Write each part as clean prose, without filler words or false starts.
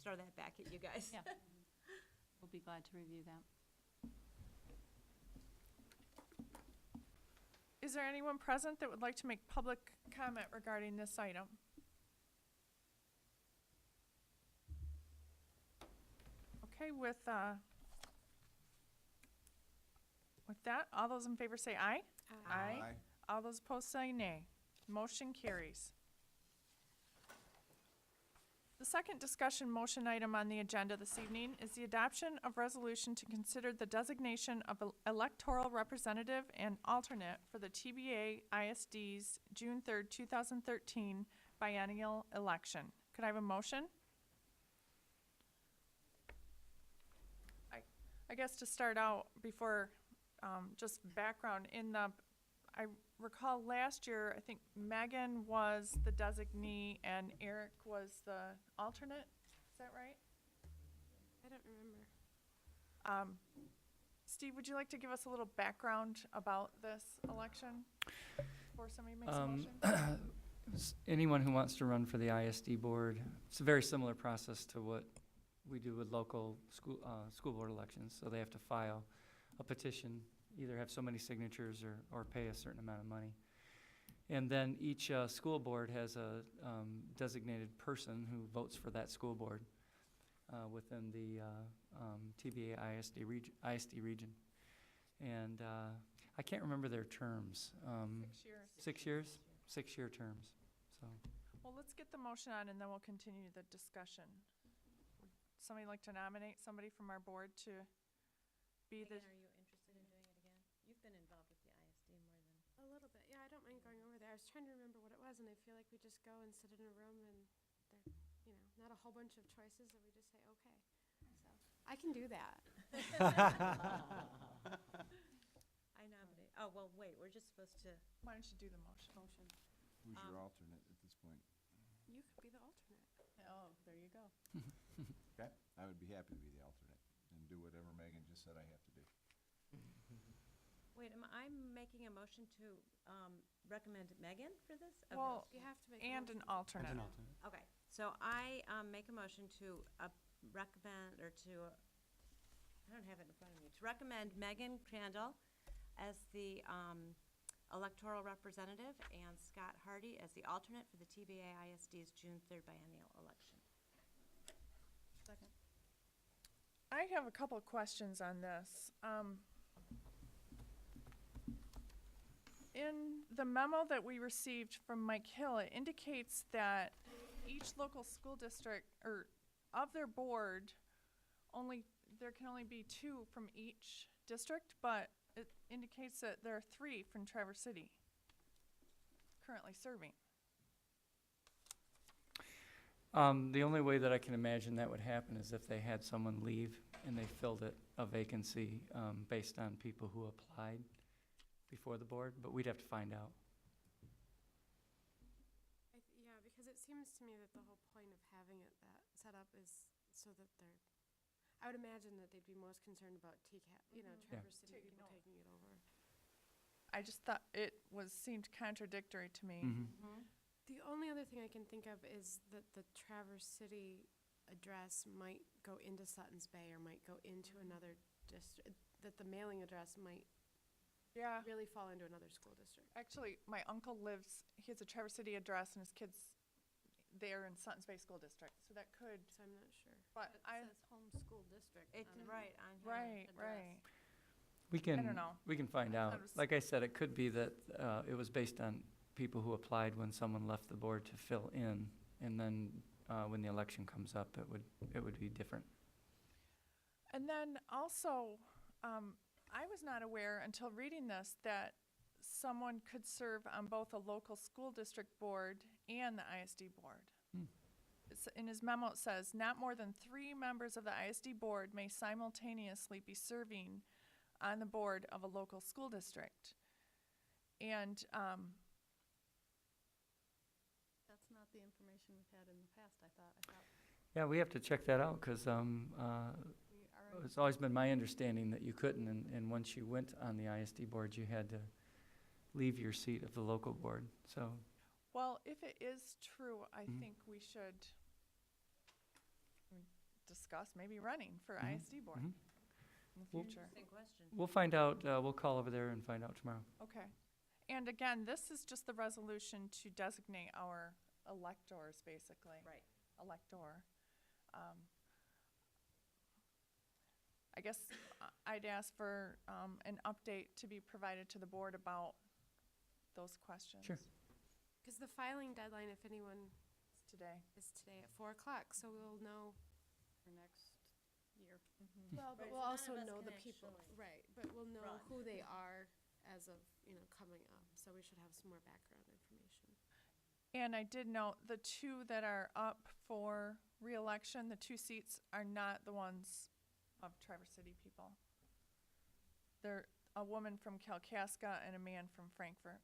throw that back at you guys. Yeah. We'll be glad to review that. Is there anyone present that would like to make public comment regarding this item? Okay, with that, all those in favor say aye. Aye. All those opposed say nay. Motion carries. The second discussion motion item on the agenda this evening is the adoption of resolution to consider the designation of electoral representative and alternate for the TBA ISD's June 3rd, 2013 biennial election. Could I have a motion? I guess to start out, before just background, I recall last year, I think Megan was the designee and Eric was the alternate. Is that right? I don't remember. Steve, would you like to give us a little background about this election before somebody makes a motion? Anyone who wants to run for the ISD board, it's a very similar process to what we do with local school board elections. So they have to file a petition, either have so many signatures or pay a certain amount of money. And then each school board has a designated person who votes for that school board within the TBA ISD region. And I can't remember their terms. 6 years. 6 years? 6-year terms. So. Well, let's get the motion on and then we'll continue the discussion. Would somebody like to nominate somebody from our board to be the... Megan, are you interested in doing it again? You've been involved with the ISD more than... A little bit, yeah, I don't mind going over there. I was trying to remember what it was, and I feel like we just go and sit in a room and there, not a whole bunch of choices, and we just say, okay. So, I can do that. I nominate, oh, well, wait, we're just supposed to... Why don't you do the motion? Who's your alternate at this point? You could be the alternate. Oh, there you go. Okay, I would be happy to be the alternate and do whatever Megan just said I have to do. Wait, am I making a motion to recommend Megan for this? Okay. Well, You have to make a and motion. an alternate. Okay, so I make a motion to recommend, or to, I don't have it in front of me, to recommend Megan Crandall as the electoral representative and Scott Hardy as the alternate for the TBA ISD's June 3rd biennial election. Second. I have a couple of questions on this. In the memo that we received from Mike Hill, it indicates that each local school district, or of their board, there can only be 2 from each district, but it indicates that there are 3 from Traverse City currently serving. The only way that I can imagine that would happen is if they had someone leave and they filled a vacancy based on people who applied before the board, but we'd have to find out. Yeah, because it seems to me that the whole point of having it that set up is so that I would imagine that they'd be most concerned about TCAP, Traverse City Taking people over. taking it over. I just thought seemed contradictory to me. The only other thing I can think of is that the Traverse City address might go into Sutton's Bay or might go into another district, that the mailing address might Yeah. really fall into another school district. Actually, my uncle he has a Traverse City address and his kids there in Sutton's Bay School District, so that could, So I'm not sure. but It I, says home school district. It's on it. right on here. right, address. right. We can, don't know. we can find I out. thought it was- Like I said, it could be that it was based on people who applied when someone left the board to fill in, and then when the election comes up, it would be different. And then also, I was not aware until reading this that someone could serve on both a local school district board and the ISD board. In his memo, it says, not more than 3 members of the ISD board may simultaneously be serving on the board of a local school district. And That's not the information we've had in the past, I thought. Yeah, we have to check that out, because We are, it's always been my understanding that you couldn't, and once you went on the ISD board, you had to leave your seat of the local board, so. well, if it is true, I think we should, discuss maybe running for Mhm, ISD board mhm. in the Well- future. Interesting question. We'll find out, we'll call over there and find out tomorrow. Okay. And again, this is just the resolution to designate our electors, basically. Right. Elector. I guess I'd ask for an update to be provided to the board about those questions. Sure. Because the filing deadline, if anyone, Today. is today at 4 o'clock, so we'll know. For next year. Well, but Right, we'll so none also of us know can the people, actually right, but we'll know run. who they are as of, coming up, so we should have some more background information. And I did note the two that are up for reelection, the two seats are not the ones of Traverse City people. They're a woman from Kalkaska and a man from Frankfurt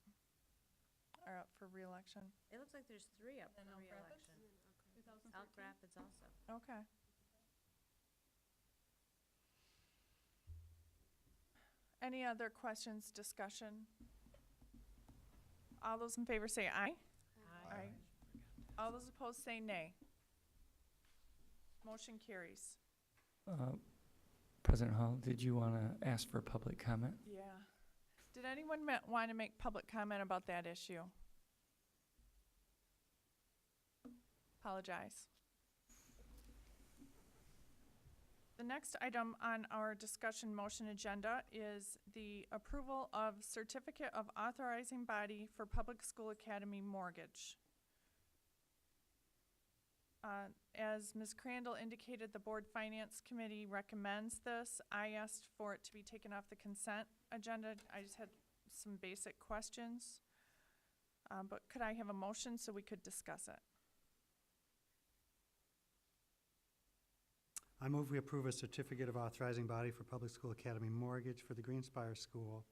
are up for reelection. It looks like there's 3 up for Then Elk Rapids? reelection. 2013? Elk Rapids also. Okay. Any other questions, discussion? All those in favor say aye. Aye. All those opposed say nay. Motion carries. President Hall, did you want to ask for public comment? Yeah. Did anyone want to make public comment about that issue? Apologize. The next item on our discussion motion agenda is the approval of certificate of authorizing body for public school academy mortgage. As Ms. Crandall indicated, the Board Finance Committee recommends this. I asked for it to be taken off the consent agenda. I just had some basic questions. But could I have a motion so we could discuss it? I move we approve a certificate of authorizing body for Public School Academy mortgage for the Greenspire School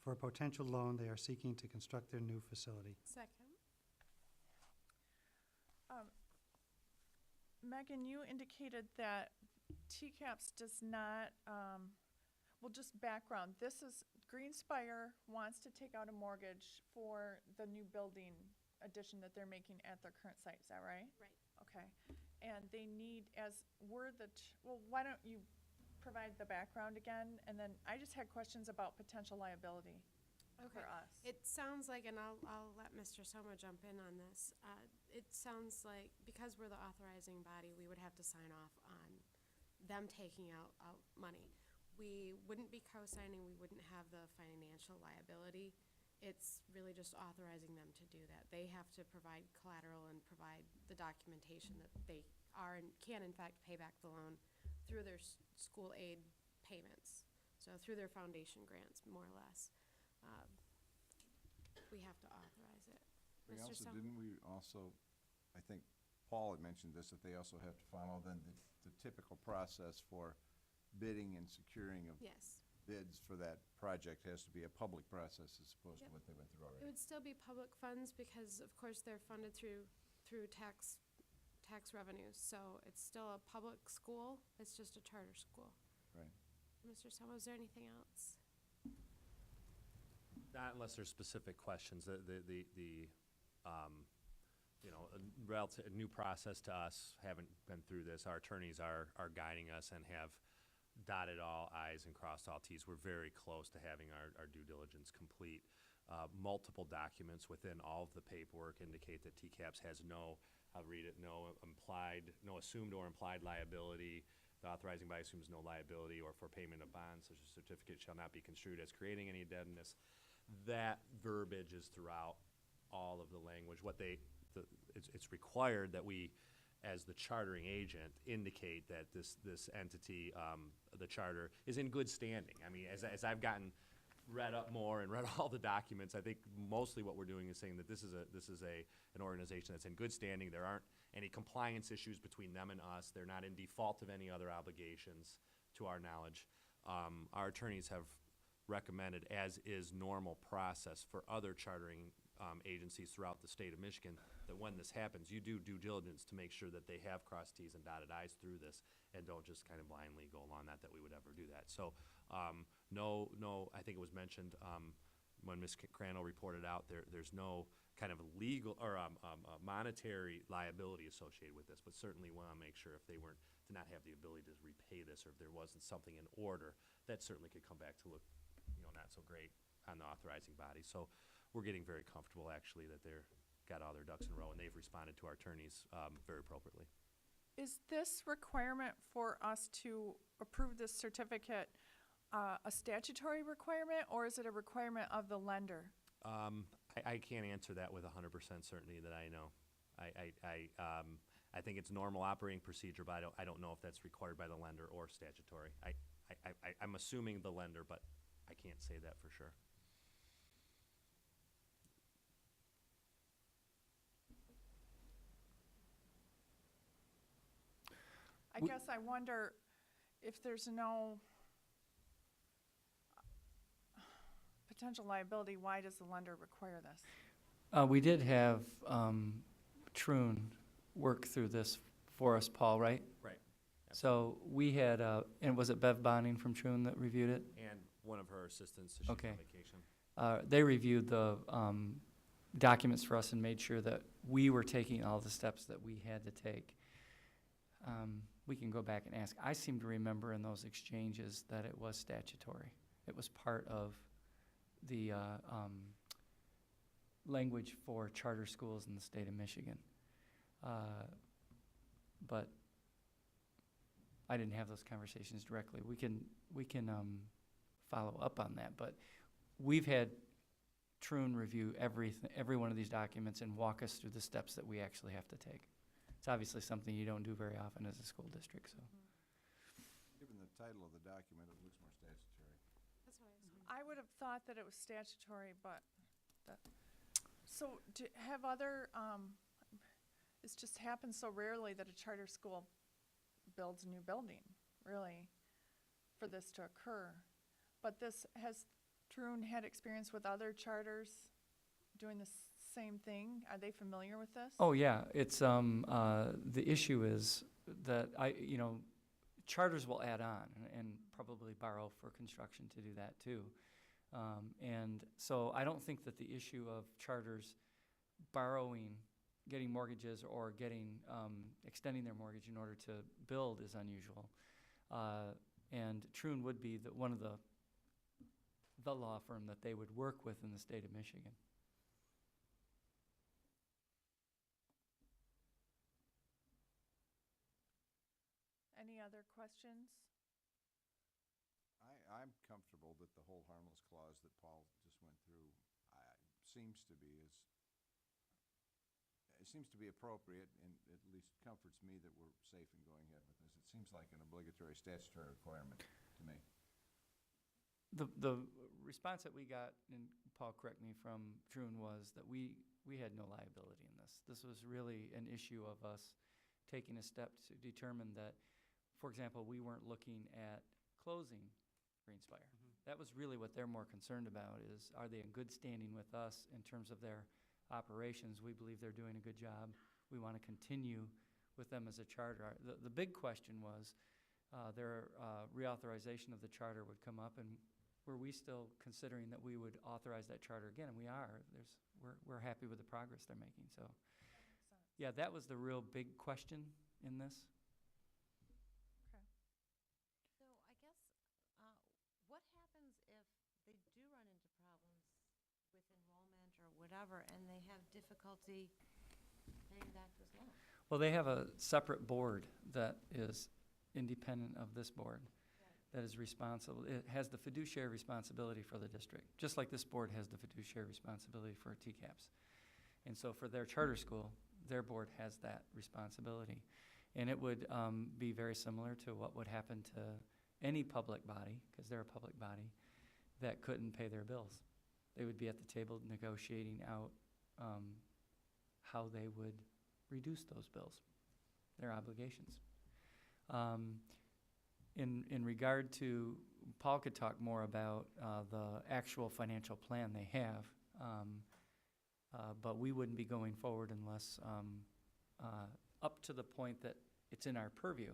for a potential loan they are seeking to construct their new facility. Second. Megan, you indicated that TCAPS does not, well, just background. This is, Greenspire wants to take out a mortgage for the new building addition that they're making at their current site. Is that right? Right. Okay. And they need, as we're the, well, why don't you provide the background again? And then I just had questions about potential liability for us. It sounds like, and I'll let Mr. Soma jump in on this. It sounds like because we're the authorizing body, we would have to sign off on them taking out money. We wouldn't be co-signing, we wouldn't have the financial liability. It's really just authorizing them to do that. They have to provide collateral and provide the documentation that they are and can in fact pay back the loan through their school aid payments. So through their foundation grants, more or less. We have to authorize it. We Mr. also, Sum- didn't we also, I think Paul had mentioned this, that they also have to follow then the typical process for bidding and securing of Yes. bids for that project has to be a public process as opposed to Yep. what they went through It already. would still be public funds because, of course, they're funded through tax revenues. So it's still a public school. It's just a charter school. Right. Mr. Soma, is there anything else? Not unless there's specific questions. A new process to us, haven't been through this. Our attorneys are guiding us and have dotted all i's and crossed all t's. We're very close to having our due diligence complete. Multiple documents within all of the paperwork indicate that TCAPS has no, I'll read it, no assumed or implied liability. The authorizing body assumes no liability or for payment of bonds, such a certificate shall not be construed as creating any indebtedness. That verbiage is throughout all of the language. It's required that we, as the chartering agent, indicate that this entity, the charter, is in good standing. I mean, as I've read up more and read all the documents, I think mostly what we're doing is saying that this is an organization that's in good standing. There aren't any compliance issues between them and us. They're not in default of any other obligations, to our knowledge. Our attorneys have recommended, as is normal process for other chartering agencies throughout the state of Michigan, that when this happens, you do due diligence to make sure that they have crossed T's and dotted I's through this and don't just kind of blindly go along that we would ever do that. So no, I think it was mentioned when Ms. Crandall reported out, there's no kind of legal or monetary liability associated with this, but certainly want to make sure if they weren't to not have the ability to repay this, or if there wasn't something in order, that certainly could come back to look, not so great on the authorizing body. So we're getting very comfortable, actually, that they're got all their ducks in a row, and they've responded to our attorneys very appropriately. Is this requirement for us to approve this certificate a statutory requirement, or is it a requirement of the lender? I can't answer that with 100% certainty that I know. I think it's normal operating procedure, but I don't know if that's required by the lender or statutory. I'm assuming the lender, but I can't say that for sure. I guess I wonder if there's no potential liability, why does the lender require this? We did have Troon work through this for us, Paul, right? Right. So we had, and was it Bev Bonning from Troon that reviewed it? And one of her assistants, so she's Okay. on vacation. They reviewed the documents for us and made sure that we were taking all the steps that we had to take. We can go back and ask. I seem to remember in those exchanges that it was statutory. It was part of the language for charter schools in the state of Michigan. But I didn't have those conversations directly. We can follow up on that, but we've had Troon review every one of these documents and walk us through the steps that we actually have to take. It's obviously something you don't do very often as a school district, so. Given the title of the document, it looks more statutory. That's what I assumed. I would have thought that it was statutory, but so have other, it's just happened so rarely that a charter school builds a new building, really, for this to occur. But has Troon had experience with other charters doing the same thing? Are they familiar with this? Oh, yeah, it's, the issue is that charters will add on and probably borrow for construction to do that too. And so I don't think that the issue of charters borrowing, getting mortgages or extending their mortgage in order to build is unusual. And Troon would be one of the law firm that they would work with in the state of Michigan. Any other questions? I'm comfortable that the whole harmless clause that Paul just went through seems to be appropriate, and at least comforts me that we're safe in going ahead with this. It seems like an obligatory statutory requirement to me. The response that we got, and Paul, correct me, from Troon was that we had no liability in this. This was really an issue of us taking a step to determine that, for example, we weren't looking at closing Greenspire. That was really what they're more concerned about, is are they in good standing with us in terms of their operations? We believe they're doing a good job. We want to continue with them as a charter. The big question was their reauthorization of the charter would come up, and were we still considering that we would authorize that charter again? And we are. We're happy with the progress they're making. So, yeah, that was the real big question in this. So I guess, what happens if they do run into problems with enrollment or whatever, and they have difficulty paying back this loan? Well, they have a separate board that is independent of this board, that is responsible. It has the fiduciary responsibility for the district, just like this board has the fiduciary responsibility for TCAPS. And so for their charter school, their board has that responsibility. And it would be very similar to what would happen to any public body, because they're a public body, that couldn't pay their bills. They would be at the table negotiating out how they would reduce those bills, their obligations. In regard to, Paul could talk more about the actual financial plan they have, but we wouldn't be going forward unless, up to the point that it's in our purview,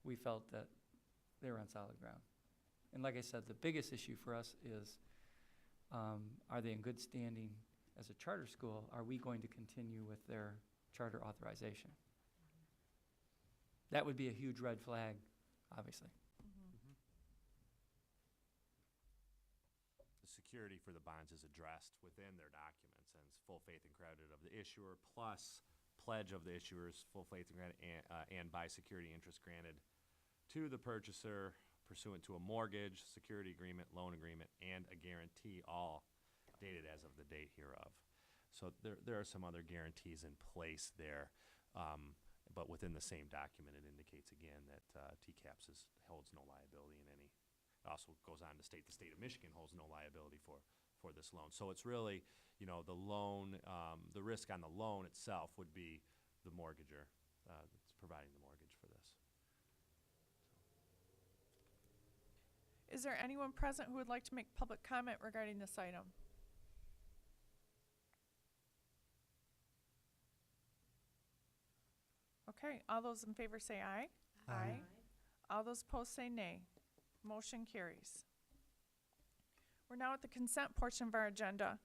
we felt that they were on solid ground. And like I said, the biggest issue for us is, are they in good standing as a charter school? Are we going to continue with their charter authorization? That would be a huge red flag, obviously. The security for the bonds is addressed within their documents, and it's full faith and credit of the issuer, plus pledge of the issuer's full faith and credit, and by security interest granted to the purchaser pursuant to a mortgage, security agreement, loan agreement, and a guarantee, all dated as of the date hereof. So there are some other guarantees in place there, but within the same document, it indicates again that TCAPS holds no liability in any. It also goes on to state the state of Michigan holds no liability for this loan. So it's really, the loan, the risk on the loan itself would be the mortgager that's providing the mortgage for this. Is there anyone present who would like to make public comment regarding this item? Okay, all those in favor say aye. Aye. All those opposed say nay. Motion carries. We're now at the consent portion of our agenda.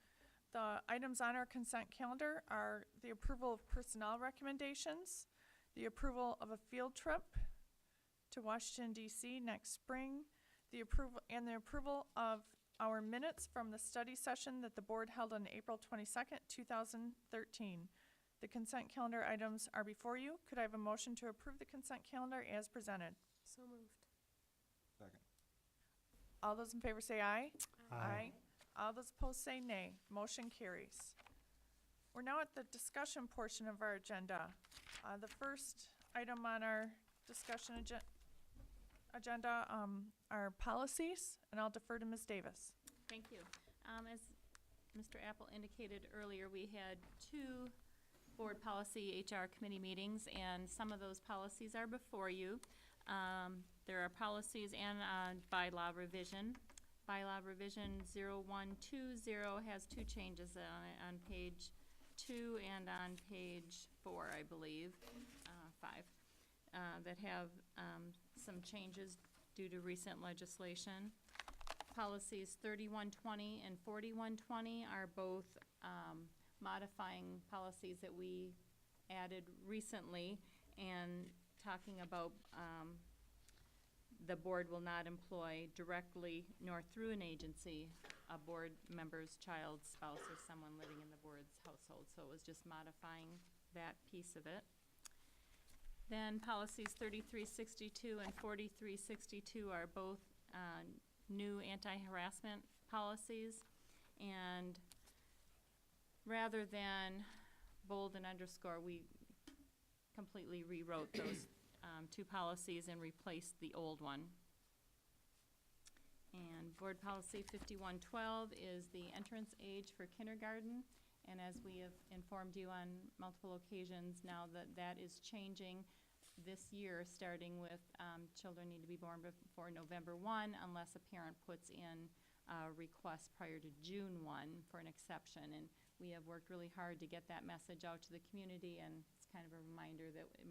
The items on our consent calendar are the approval of personnel recommendations, the approval of a field trip to Washington DC next spring, the approval of our minutes from the study session that the board held on April 22nd, 2013. The consent calendar items are before you. Could I have a motion to approve the consent calendar as presented? So moved. Second. All those in favor say aye. Aye. All those opposed say nay. Motion carries. We're now at the discussion portion of our agenda. The first item on our discussion agenda are policies, and I'll defer to Ms. Davis. Thank you. As Mr. Apple indicated earlier, we had 2 board policy HR committee meetings, and some of those policies are before you. There are policies and bylaw revision. Bylaw revision 0120 has 2 changes on page 2 and on page 4, I believe, 5, that have some changes due to recent legislation. Policies 3120 and 4120 are both modifying policies that we added recently and talking about the board will not employ directly nor through an agency a board member's child, spouse, or someone living in the board's household. So it was just modifying that piece of it. Then policies 3362 and 4362 are both new anti-harassment policies, and rather than bold and underscore, we completely rewrote those 2 policies and replaced the old one. And board policy 5112 is the entrance age for kindergarten, and as we have informed you on multiple occasions now, that is changing this year, starting with children need to be born before November 1 unless a parent puts in a request prior to June 1 for an exception. And we have worked really hard to get that message out to the community, and it's kind of a reminder that we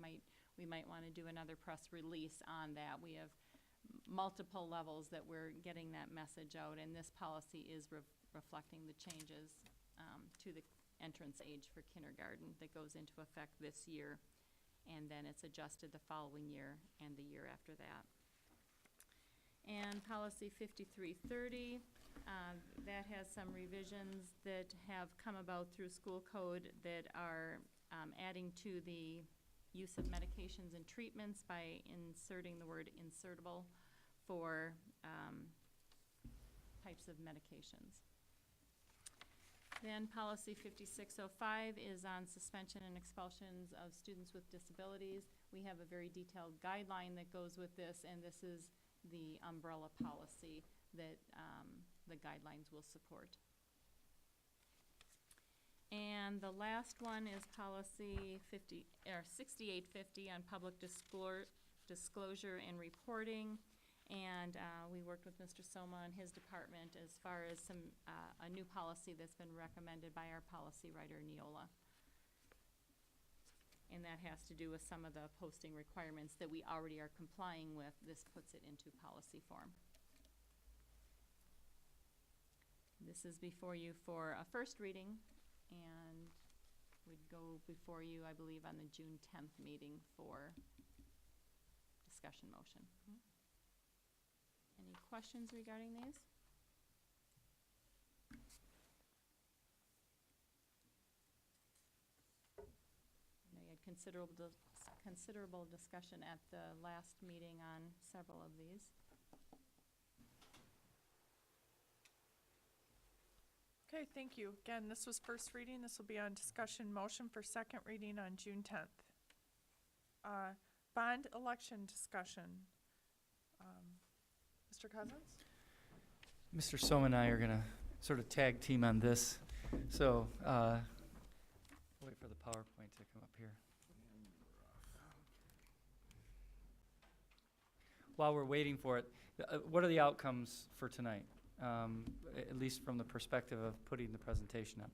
might want to do another press release on that. We have multiple levels that we're getting that message out, and this policy is reflecting the changes to the entrance age for kindergarten that goes into effect this year, and then it's adjusted the following year and the year after that. And policy 5330, that has some revisions that have come about through school code that are adding to the use of medications and treatments by inserting the word insertable for types of medications. Then policy 5605 is on suspension and expulsions of students with disabilities. We have a very detailed guideline that goes with this, and this is the umbrella policy that the guidelines will support. And the last one is policy 6850 on public disclosure and reporting. And we worked with Mr. Soma and his department as far as a new policy that's been recommended by our policy writer, Neola. And that has to do with some of the posting requirements that we already are complying with. This puts it into policy form. This is before you for a first reading, and would go before you, I believe, on the June 10th meeting for discussion motion. Any questions regarding these? I know you had considerable discussion at the last meeting on several of these. Okay, thank you. Again, this was first reading. This will be on discussion motion for second reading on June 10th. Bond election discussion. Mr. Cousins? Mr. Soam and I are going to sort of tag team on this. So, wait for the PowerPoint to come up here. While we're waiting for it, what are the outcomes for tonight? At least from the perspective of putting the presentation up.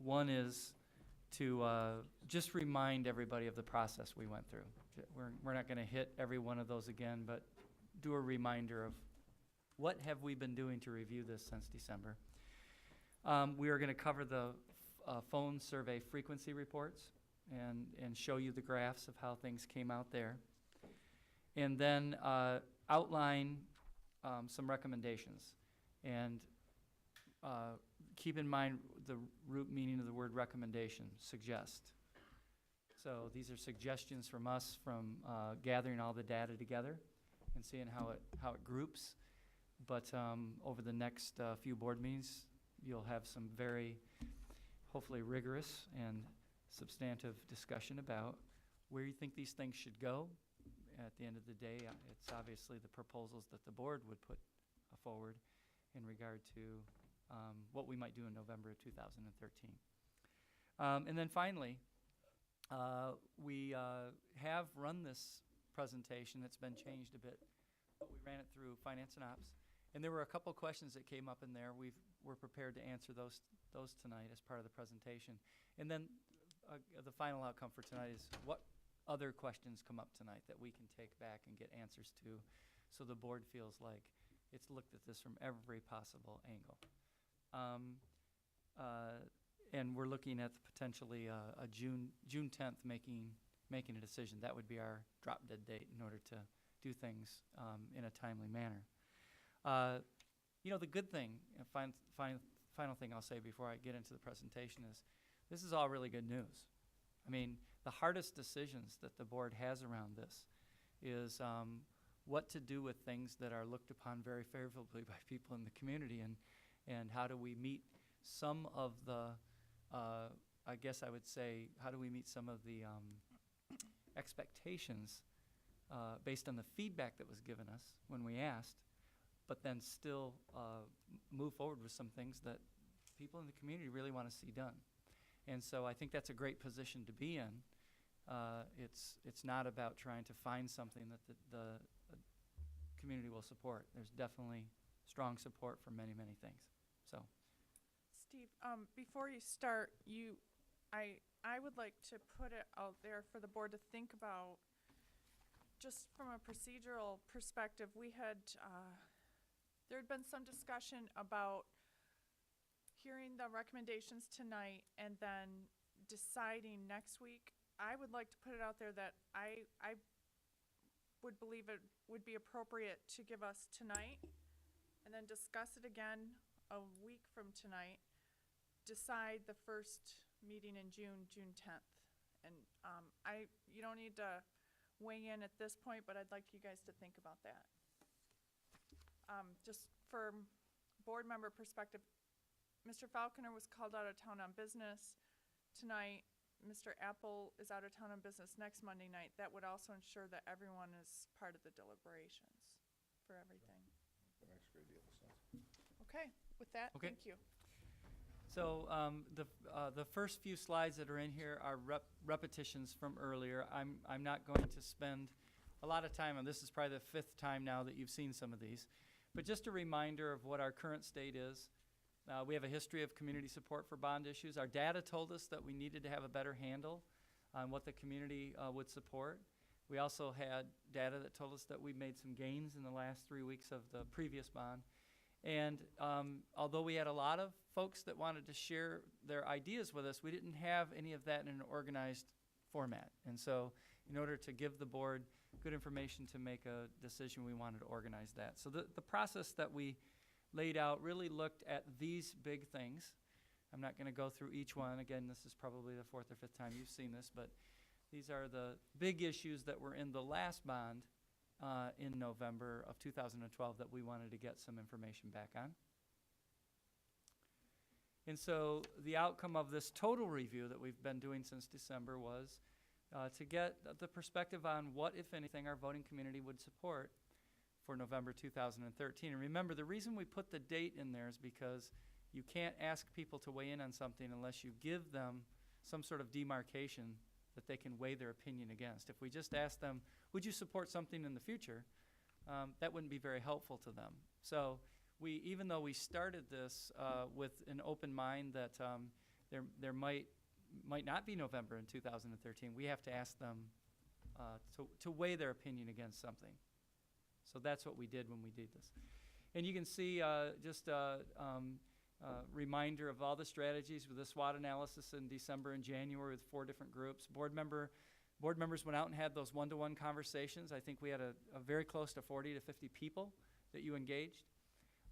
One is to just remind everybody of the process we went through. We're not going to hit every one of those again, but do a reminder of what have we been doing to review this since December. We are going to cover the phone survey frequency reports and show you the graphs of how things came out there. And then outline some recommendations. And keep in mind the root meaning of the word recommendation, suggest. So these are suggestions from us from gathering all the data together and seeing how it groups. But over the next few board meetings, you'll have some very, hopefully rigorous and substantive discussion about where you think these things should go. At the end of the day, it's obviously the proposals that the board would put forward in regard to what we might do in November of 2013. And then finally, we have run this presentation. It's been changed a bit, but we ran it through Finance and Ops. And there were a couple questions that came up in there. We're prepared to answer those tonight as part of the presentation. And then the final outcome for tonight is what other questions come up tonight that we can take back and get answers to, so the board feels like it's looked at this from every possible angle. And we're looking at potentially a June 10th making a decision. That would be our drop dead date in order to do things in a timely manner. The good thing, final thing I'll say before I get into the presentation is this is all really good news. I mean, the hardest decisions that the board has around this is what to do with things that are looked upon very favorably by people in the community, and how do we meet some of the, I guess I would say, how do we meet some of the expectations based on the feedback that was given us when we asked, but then still move forward with some things that people in the community really want to see done. And so I think that's a great position to be in. It's not about trying to find something that the community will support. There's definitely strong support for many, many things. So, Steve, before you start, I would like to put it out there for the board to think about, just from a procedural perspective. We had, there had been some discussion about hearing the recommendations tonight and then deciding next week. I would like to put it out there that I would believe it would be appropriate to give us tonight and then discuss it again a week from tonight, decide the first meeting in June 10th. And you don't need to weigh in at this point, but I'd like you guys to think about that. Just for board member perspective, Mr. Falconer was called out of town on business tonight. Mr. Apple is out of town on business next Monday night. That would also ensure that everyone is part of the deliberations for everything. That makes a great deal of sense. Okay, with that, Okay. thank you. So the first few slides that are in here are repetitions from earlier. I'm not going to spend a lot of time on this. Is probably the 5th time now that you've seen some of these. But just a reminder of what our current state is. We have a history of community support for bond issues. Our data told us that we needed to have a better handle on what the community would support. We also had data that told us that we made some gains in the last 3 weeks of the previous bond. And although we had a lot of folks that wanted to share their ideas with us, we didn't have any of that in an organized format. And so in order to give the board good information to make a decision. We wanted to organize that. So the process that we laid out really looked at these big things. I'm not going to go through each one. Again, this is probably the fourth or fifth time you've seen this, but these are the big issues that were in the last bond in November of 2012 that we wanted to get some information back on. And so the outcome of this total review that we've been doing since December was to get the perspective on what, if anything, our voting community would support for November 2013. And remember, the reason we put the date in there is because you can't ask people to weigh in on something unless you give them some sort of demarcation that they can weigh their opinion against. If we just ask them, would you support something in the future, that wouldn't be very helpful to them. So even though we started this with an open mind that there might not be November in 2013, we have to ask them to weigh their opinion against something. So that's what we did when we did this. And you can see just a reminder of all the strategies with the SWOT analysis in December and January with 4 different groups. Board members went out and had those one-to-one conversations. I think we had a very close to 40 to 50 people that you engaged.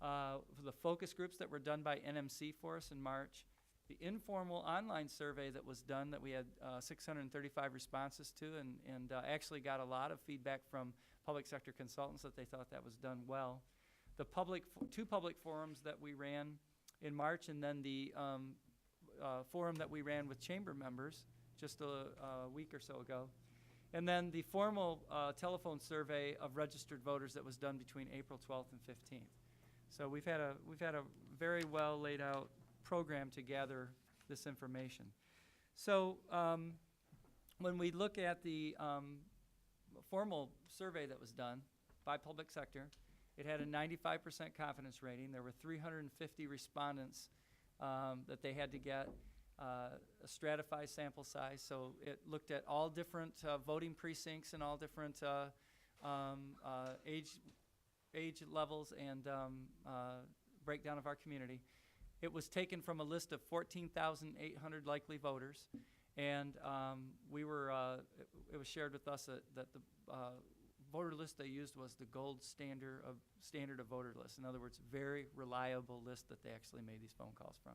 For the focus groups that were done by NMC for us in March, the informal online survey that was done that we had 635 responses to and actually got a lot of feedback from public sector consultants that they thought that was done well. The 2 public forums that we ran in March, and then the forum that we ran with chamber members just a week or so ago. And then the formal telephone survey of registered voters that was done between April 12th and 15th. So we've had a very well laid out program to gather this information. So when we look at the formal survey that was done by public sector, it had a 95% confidence rating. There were 350 respondents that they had to get a stratified sample size. So it looked at all different voting precincts and all different age levels and breakdown of our community. It was taken from a list of 14,800 likely voters, and it was shared with us that the voter list they used was the gold standard of voter list. In other words, very reliable list that they actually made these phone calls from.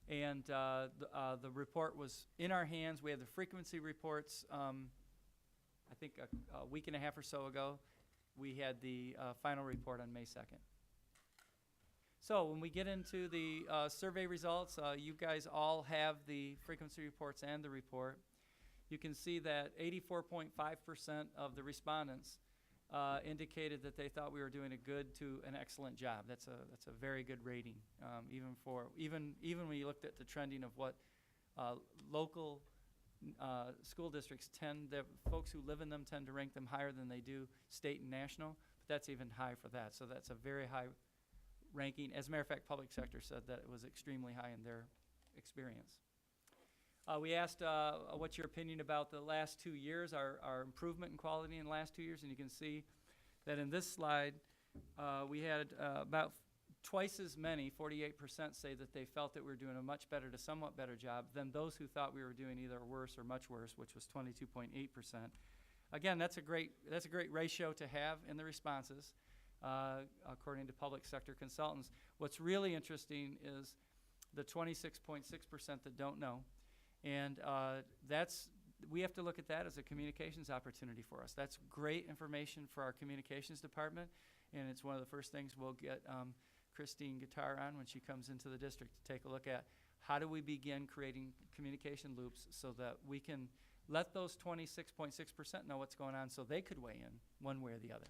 The report was in our hands. We had the frequency reports. I think a week and a half or so ago, we had the final report on May 2nd. So when we get into the survey results, you guys all have the frequency reports and the report. You can see that 84.5% of the respondents indicated that they thought we were doing a good to an excellent job. That's a very good rating, even when you looked at the trending of what local school districts folks who live in them tend to rank them higher than they do state and national, but that's even high for that. So that's a very high ranking. As a matter of fact, public sector said that it was extremely high in their experience. We asked what's your opinion about the last 2 years, our improvement in quality in the last 2 years, and you can see that in this slide, we had about twice as many, 48% say that they felt that we were doing a much better to somewhat better job than those who thought we were doing either worse or much worse, which was 22.8%. Again, that's a great ratio to have in the responses, according to public sector consultants. What's really interesting is the 26.6% that don't know. And we have to look at that as a communications opportunity for us. That's great information for our communications department, and it's one of the first things we'll get Christine Guitar on when she comes into the district to take a look at. How do we begin creating communication loops so that we can let those 26.6% know what's going on so they could weigh in one way or the other.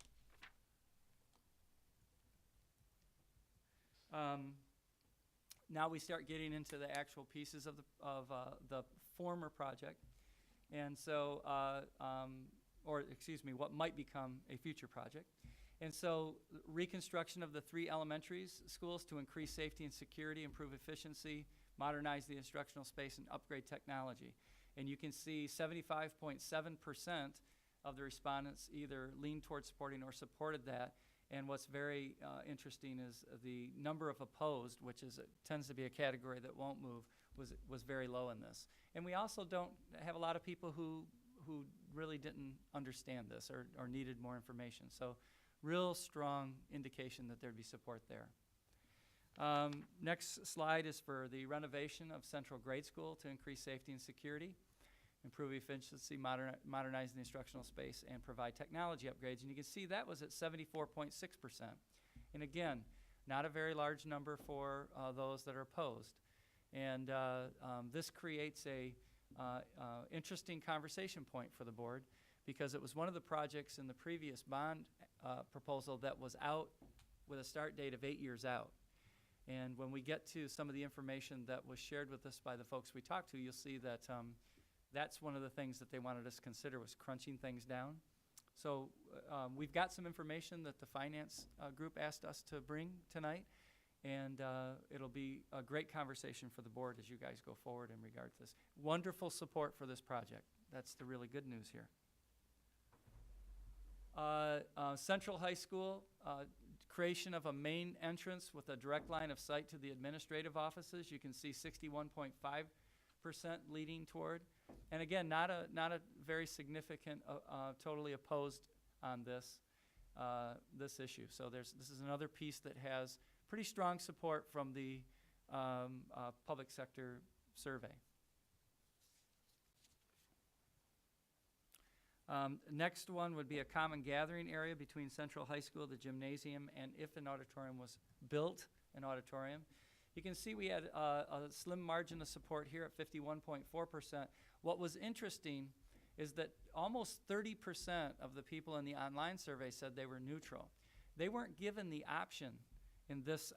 Now we start getting into the actual pieces of the former project, and so, what might become a future project. And so reconstruction of the 3 elementary schools to increase safety and security, improve efficiency, modernize the instructional space, and upgrade technology. And you can see 75.7% of the respondents either leaned towards supporting or supported that. And what's very interesting is the number of opposed, which tends to be a category that won't move, was very low in this. And we also don't have a lot of people who who really didn't understand this or needed more information. So real strong indication that there'd be support there. Next slide is for the renovation of Central Grade School to increase safety and security, improve efficiency, modernize the instructional space, and provide technology upgrades. And you can see that was at 74.6%. And again, not a very large number for those that are opposed. And this creates a interesting conversation point for the board, because it was one of the projects in the previous bond proposal that was out with a start date of 8 years out. And when we get to some of the information that was shared with us by the folks we talked to, you'll see that that's one of the things that they wanted us to consider, was crunching things down. So we've got some information that the finance group asked us to bring tonight, and it'll be a great conversation for the board as you guys go forward in regard to this. Wonderful support for this project. That's the really good news here. Central High School, creation of a main entrance with a direct line of sight to the administrative offices. You can see 61.5% leading toward. And again, not a very significant, totally opposed on this issue. So this is another piece that has pretty strong support from the public sector survey. Next one would be a common gathering area between Central High School, the gymnasium, and if an auditorium was built, an auditorium. You can see we had a slim margin of support here at 51.4%. What was interesting is that almost 30% of the people in the online survey said they were neutral. They weren't given the option in this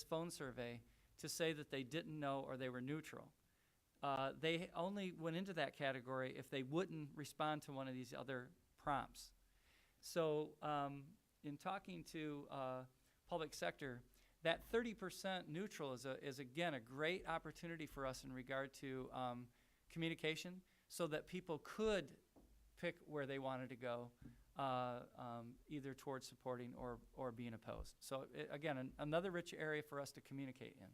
phone survey to say that they didn't know or they were neutral. They only went into that category if they wouldn't respond to one of these other prompts. So in talking to public sector, that 30% neutral is again a great opportunity for us in regard to communication, so that people could pick where they wanted to go, either towards supporting or being opposed. So again, another rich area for us to communicate in.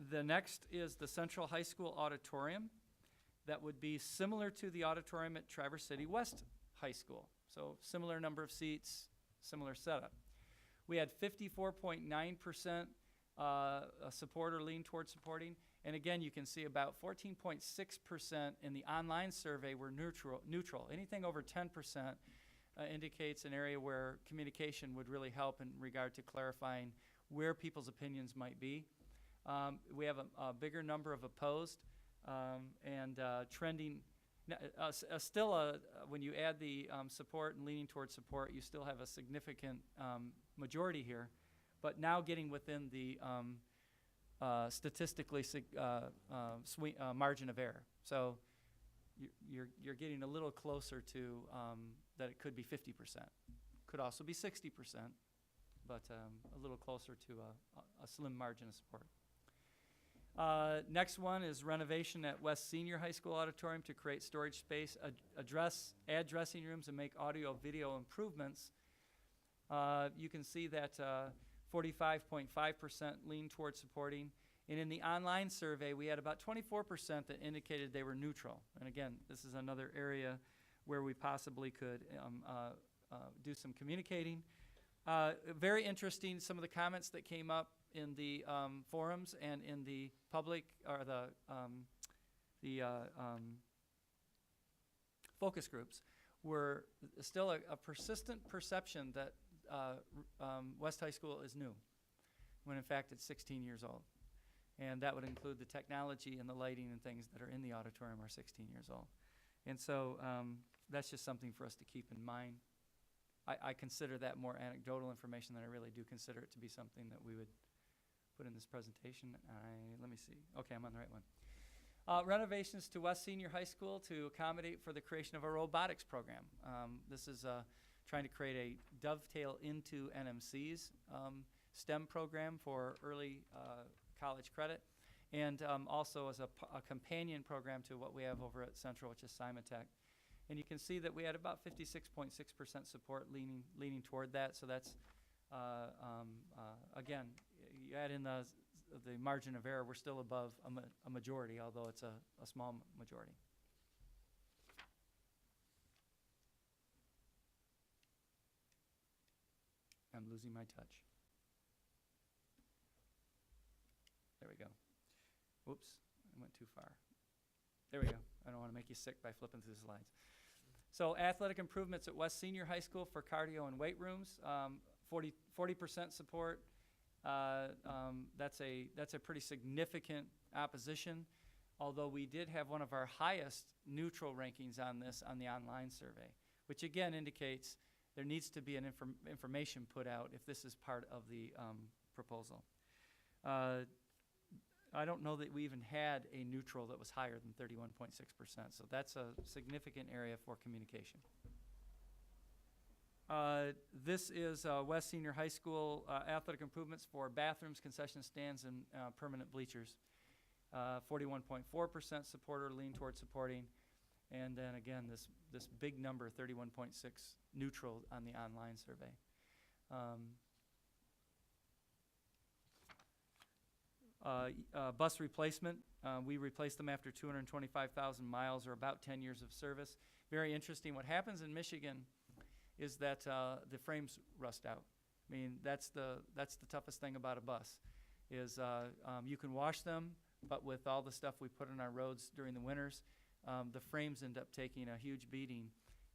The next is the Central High School auditorium. That would be similar to the auditorium at Traverse City West High School. So similar number of seats, similar setup. We had 54.9% support or lean towards supporting. And again, you can see about 14.6% in the online survey were neutral. Anything over 10% indicates an area where communication would really help in regard to clarifying where people's opinions might be. We have a bigger number of opposed and trending. Still, when you add the support and leaning towards support, you still have a significant majority here, but now getting within the statistically margin of error. So you're getting a little closer to that it could be 50%. Could also be 60%, but a little closer to a slim margin of support. Next one is renovation at West Senior High School auditorium to create storage space, add dressing rooms, and make audio-video improvements. You can see that 45.5% lean towards supporting. And in the online survey, we had about 24% that indicated they were neutral. And again, this is another area where we possibly could do some communicating. Very interesting, some of the comments that came up in the forums and in the public, or the focus groups, were still a persistent perception that West High School is new, when in fact it's 16 years old. And that would include the technology and the lighting and things that are in the auditorium are 16 years old. And so that's just something for us to keep in mind. I consider that more anecdotal information than I really do consider it to be something that we would put in this presentation. Let me see. Okay, I'm on the right one. Renovations to West Senior High School to accommodate for the creation of a robotics program. This is trying to create a dovetail into NMC's STEM program for early college credit, and also as a companion program to what we have over at Central, which is Simatech. And you can see that we had about 56.6% support leaning toward that. So that's, again, you add in the the margin of error, we're still above a majority, although it's a small majority. I'm losing my touch. There we go. Whoops, I went too far. There we go. I don't want to make you sick by flipping through the slides. So athletic improvements at West Senior High School for cardio and weight rooms, 40% support. That's a pretty significant opposition, although we did have one of our highest neutral rankings on this on the online survey, which again indicates there needs to be an information put out if this is part of the proposal. I don't know that we even had a neutral that was higher than 31.6%, so that's a significant area for communication. This is West Senior High School athletic improvements for bathrooms, concession stands, and permanent bleachers. 41.4% support or lean toward supporting. And then again, this big number, 31.6 neutral on the online survey. Bus replacement, we replaced them after 225,000 miles or about 10 years of service. Very interesting. What happens in Michigan is that the frames rust out. I mean, that's the toughest thing about a bus is you can wash them, but with all the stuff we put on our roads during the winters, the frames end up taking a huge beating.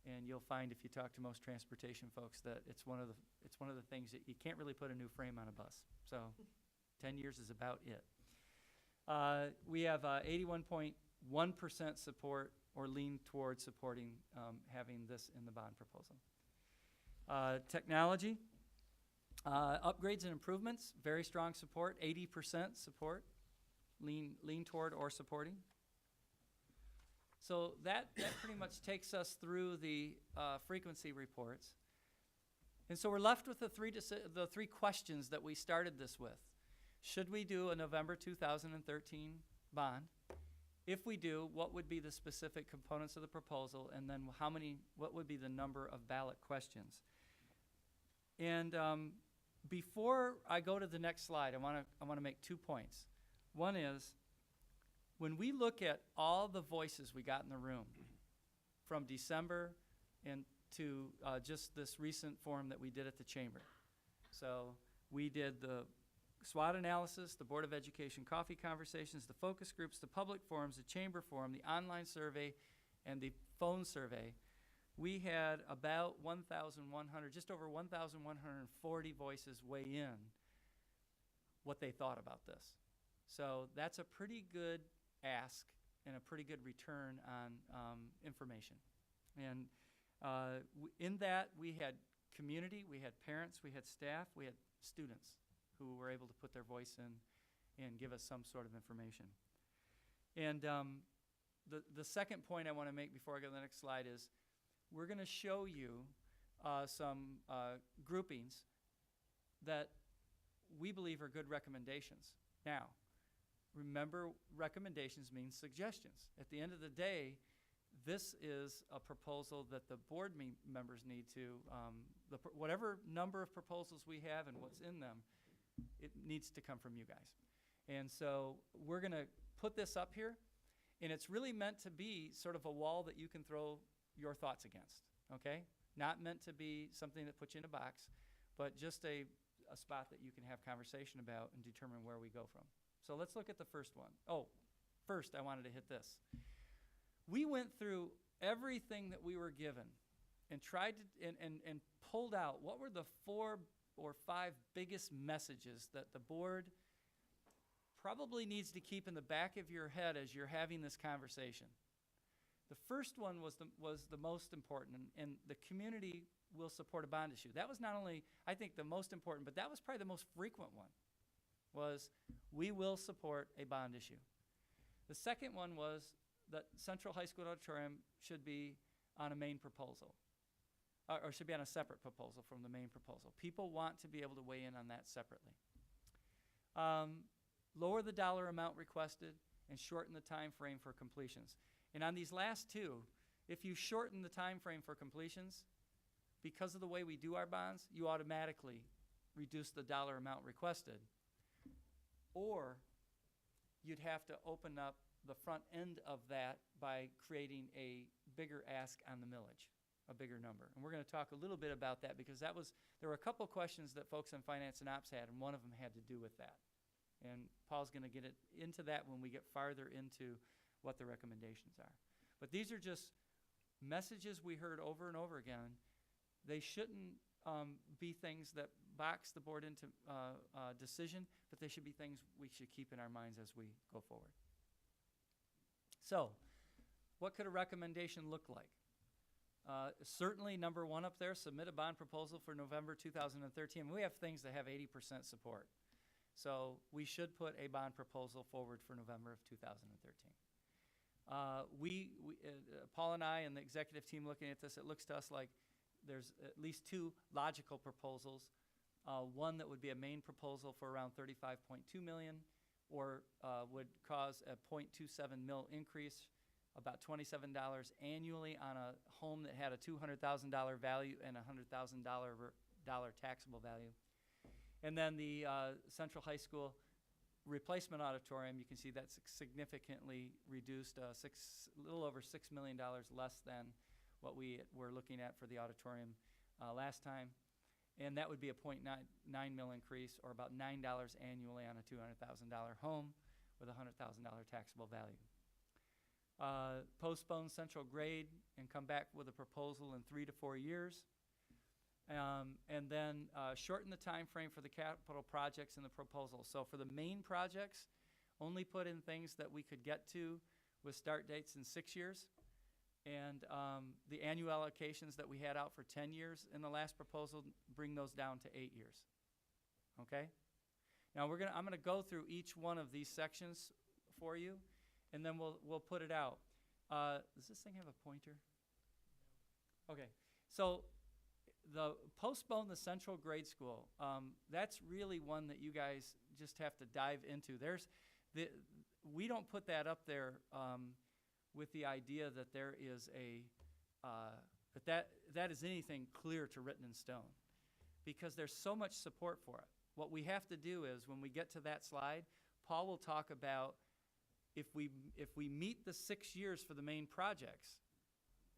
And you'll find if you talk to most transportation folks that it's one of the things that you can't really put a new frame on a bus. So 10 years is about it. We have 81.1% support or lean towards supporting having this in the bond proposal. Technology, upgrades and improvements, very strong support, 80% support, lean toward or supporting. So that pretty much takes us through the frequency reports. And so we're left with the three questions that we started this with. Should we do a November 2013 bond? If we do, what would be the specific components of the proposal, and then what would be the number of ballot questions? And before I go to the next slide, I want to make 2 points. One is, when we look at all the voices we got in the room from December and to just this recent forum that we did at the chamber. So we did the SWOT analysis, the Board of Education coffee conversations, the focus groups, the public forums, the chamber forum, the online survey, and the phone survey. We had about 1,100, just over 1,140 voices weigh in what they thought about this. So that's a pretty good ask and a pretty good return on information. And in that, we had community, we had parents, we had staff, we had students who were able to put their voice in and give us some sort of information. And the second point I want to make before I go to the next slide is we're going to show you some groupings that we believe are good recommendations. Now, remember, recommendations mean suggestions. At the end of the day, this is a proposal that the board members need to, whatever number of proposals we have and what's in them, it needs to come from you guys. And so we're going to put this up here, and it's really meant to be sort of a wall that you can throw your thoughts against, okay? Not meant to be something that puts you in a box, but just a spot that you can have conversation about and determine where we go from. So let's look at the first one. Oh, first I wanted to hit this. We went through everything that we were given and tried to, and pulled out what were the 4 or 5 biggest messages that the board probably needs to keep in the back of your head as you're having this conversation. The first one was the most important, and the community will support a bond issue. That was not only, I think, the most important, but that was probably the most frequent one, was we will support a bond issue. The second one was that Central High School auditorium should be on a main proposal, or should be on a separate proposal from the main proposal. People want to be able to weigh in on that separately. Lower the dollar amount requested and shorten the time frame for completions. And on these last two, if you shorten the time frame for completions, because of the way we do our bonds, you automatically reduce the dollar amount requested. or you'd have to open up the front end of that by creating a bigger ask on the millage, a bigger number. And we're going to talk a little bit about that because there were a couple questions that folks in finance and ops had, and one of them had to do with that. And Paul's going to get into that when we get farther into what the recommendations are. But these are just messages we heard over and over again. They shouldn't be things that box the board into decision, but they should be things we should keep in our minds as we go forward. So, what could a recommendation look like? Certainly, number one up there, submit a bond proposal for November 2013. We have things that have 80% support. So, we should put a bond proposal forward for November of 2013. Paul and I and the executive team looking at this, it looks to us like there's at least two logical proposals. One that would be a main proposal for around $35.2 million, or would cause a 0.27 mil increase, about $27 annually on a home that had a $200,000 value and a $100,000 taxable value. And then the Central High School replacement auditorium, you can see that's significantly reduced, a little over $6 million less than what we were looking at for the auditorium last time. And that would be a 0.9 mil increase, or about $9 annually on a $200,000 home with a $100,000 taxable value. Postpone central grade and come back with a proposal in 3 to 4 years. And then shorten the time frame for the capital projects in the proposal. So for the main projects, only put in things that we could get to with start dates in 6 years. And the annual allocations that we had out for 10 years in the last proposal, bring those down to 8 years. Okay? Now I'm gonna go through each one of these sections for you, and then we'll put it out. Does this thing have a pointer? Okay. So the postpone the central grade school, that's really one that you guys just have to dive into. We don't put that up there with the idea that there is that is anything clear to written in stone, because there's so much support for it. What we have to do is, when we get to that slide, Paul will talk about if we meet the 6 years for the main projects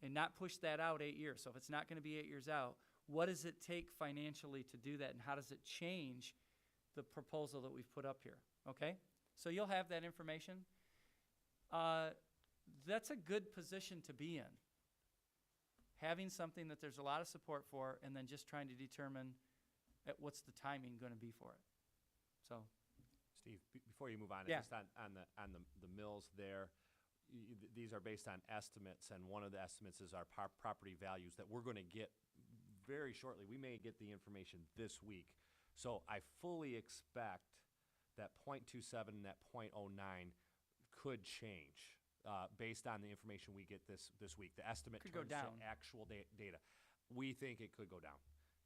and not push that out 8 years. So if it's not going to be 8 years out, what does it take financially to do that, and how does it change the proposal that we've put up here? Okay? So you'll have that information. That's a good position to be in. Having something that there's a lot of support for, and then just trying to determine what's the timing going to be for it. So, Steve, before you move on, Yeah. just on the mills there, these are based on estimates, and one of the estimates is our property values that we're going to get very shortly. We may get the information this week. So I fully expect that 0.27 and that 0.09 could change based on the information we get this week. The estimate Could go turns to down. actual data. We think it could go down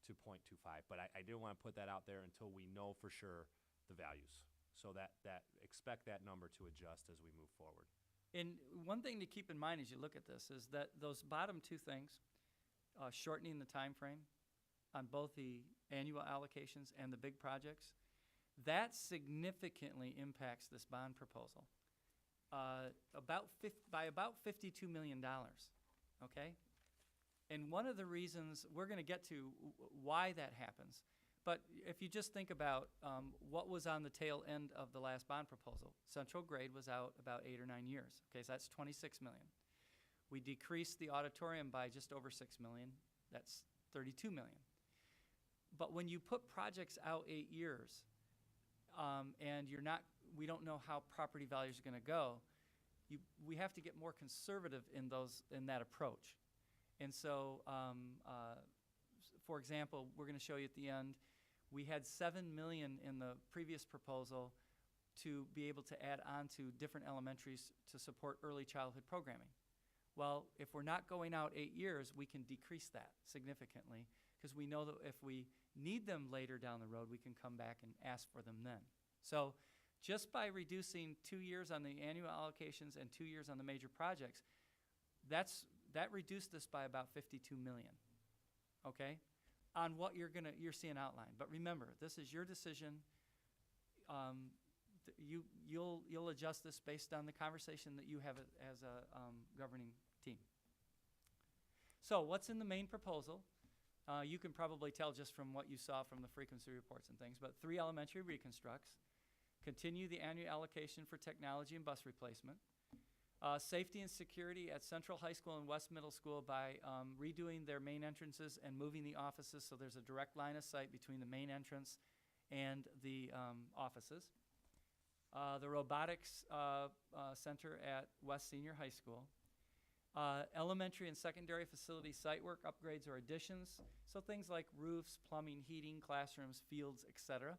to 0.25, but I didn't want to put that out there until we know for sure the values. So that expect that number to adjust as we move forward. And one thing to keep in mind as you look at this is that those bottom two things, shortening the time frame on both the annual allocations and the big projects, that significantly impacts this bond proposal by about $52 million, okay? And one of the reasons, we're going to get to why that happens, but if you just think about what was on the tail end of the last bond proposal, central grade was out about 8 or 9 years, okay, so that's $26 million. We decreased the auditorium by just over $6 million, that's $32 million. But when you put projects out 8 years, and we don't know how property values are going to go, we have to get more conservative in that approach. And so, for example, we're going to show you at the end, we had $7 million in the previous proposal to be able to add on to different elementaries to support early childhood programming. Well, if we're not going out 8 years, we can decrease that significantly, because we know that if we need them later down the road, we can come back and ask for them then. So just by reducing 2 years on the annual allocations and 2 years on the major projects, that reduced this by about $52 million, okay, on what you're seeing outlined. But remember, this is your decision. you'll adjust this based on the conversation that you have as a governing team. So what's in the main proposal? You can probably tell just from what you saw from the frequency reports and things, but 3 elementary reconstructs, continue the annual allocation for technology and bus replacement, safety and security at Central High School and West Middle School by redoing their main entrances and moving the offices so there's a direct line of sight between the main entrance and the offices. The robotics center at West Senior High School. Elementary and secondary facility site work upgrades or additions, so things like roofs, plumbing, heating, classrooms, fields, etc.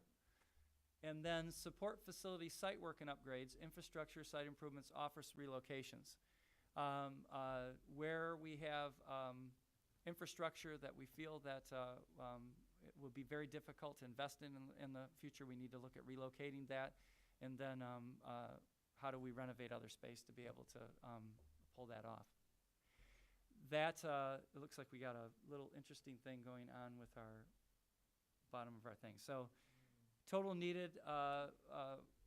And then support facility site work and upgrades, infrastructure, site improvements, office relocations. Where we have infrastructure that we feel that it would be very difficult to invest in the future, we need to look at relocating that. And then how do we renovate other space to be able to pull that off? That, it looks like we got a little interesting thing going on with our bottom of our thing. So total needed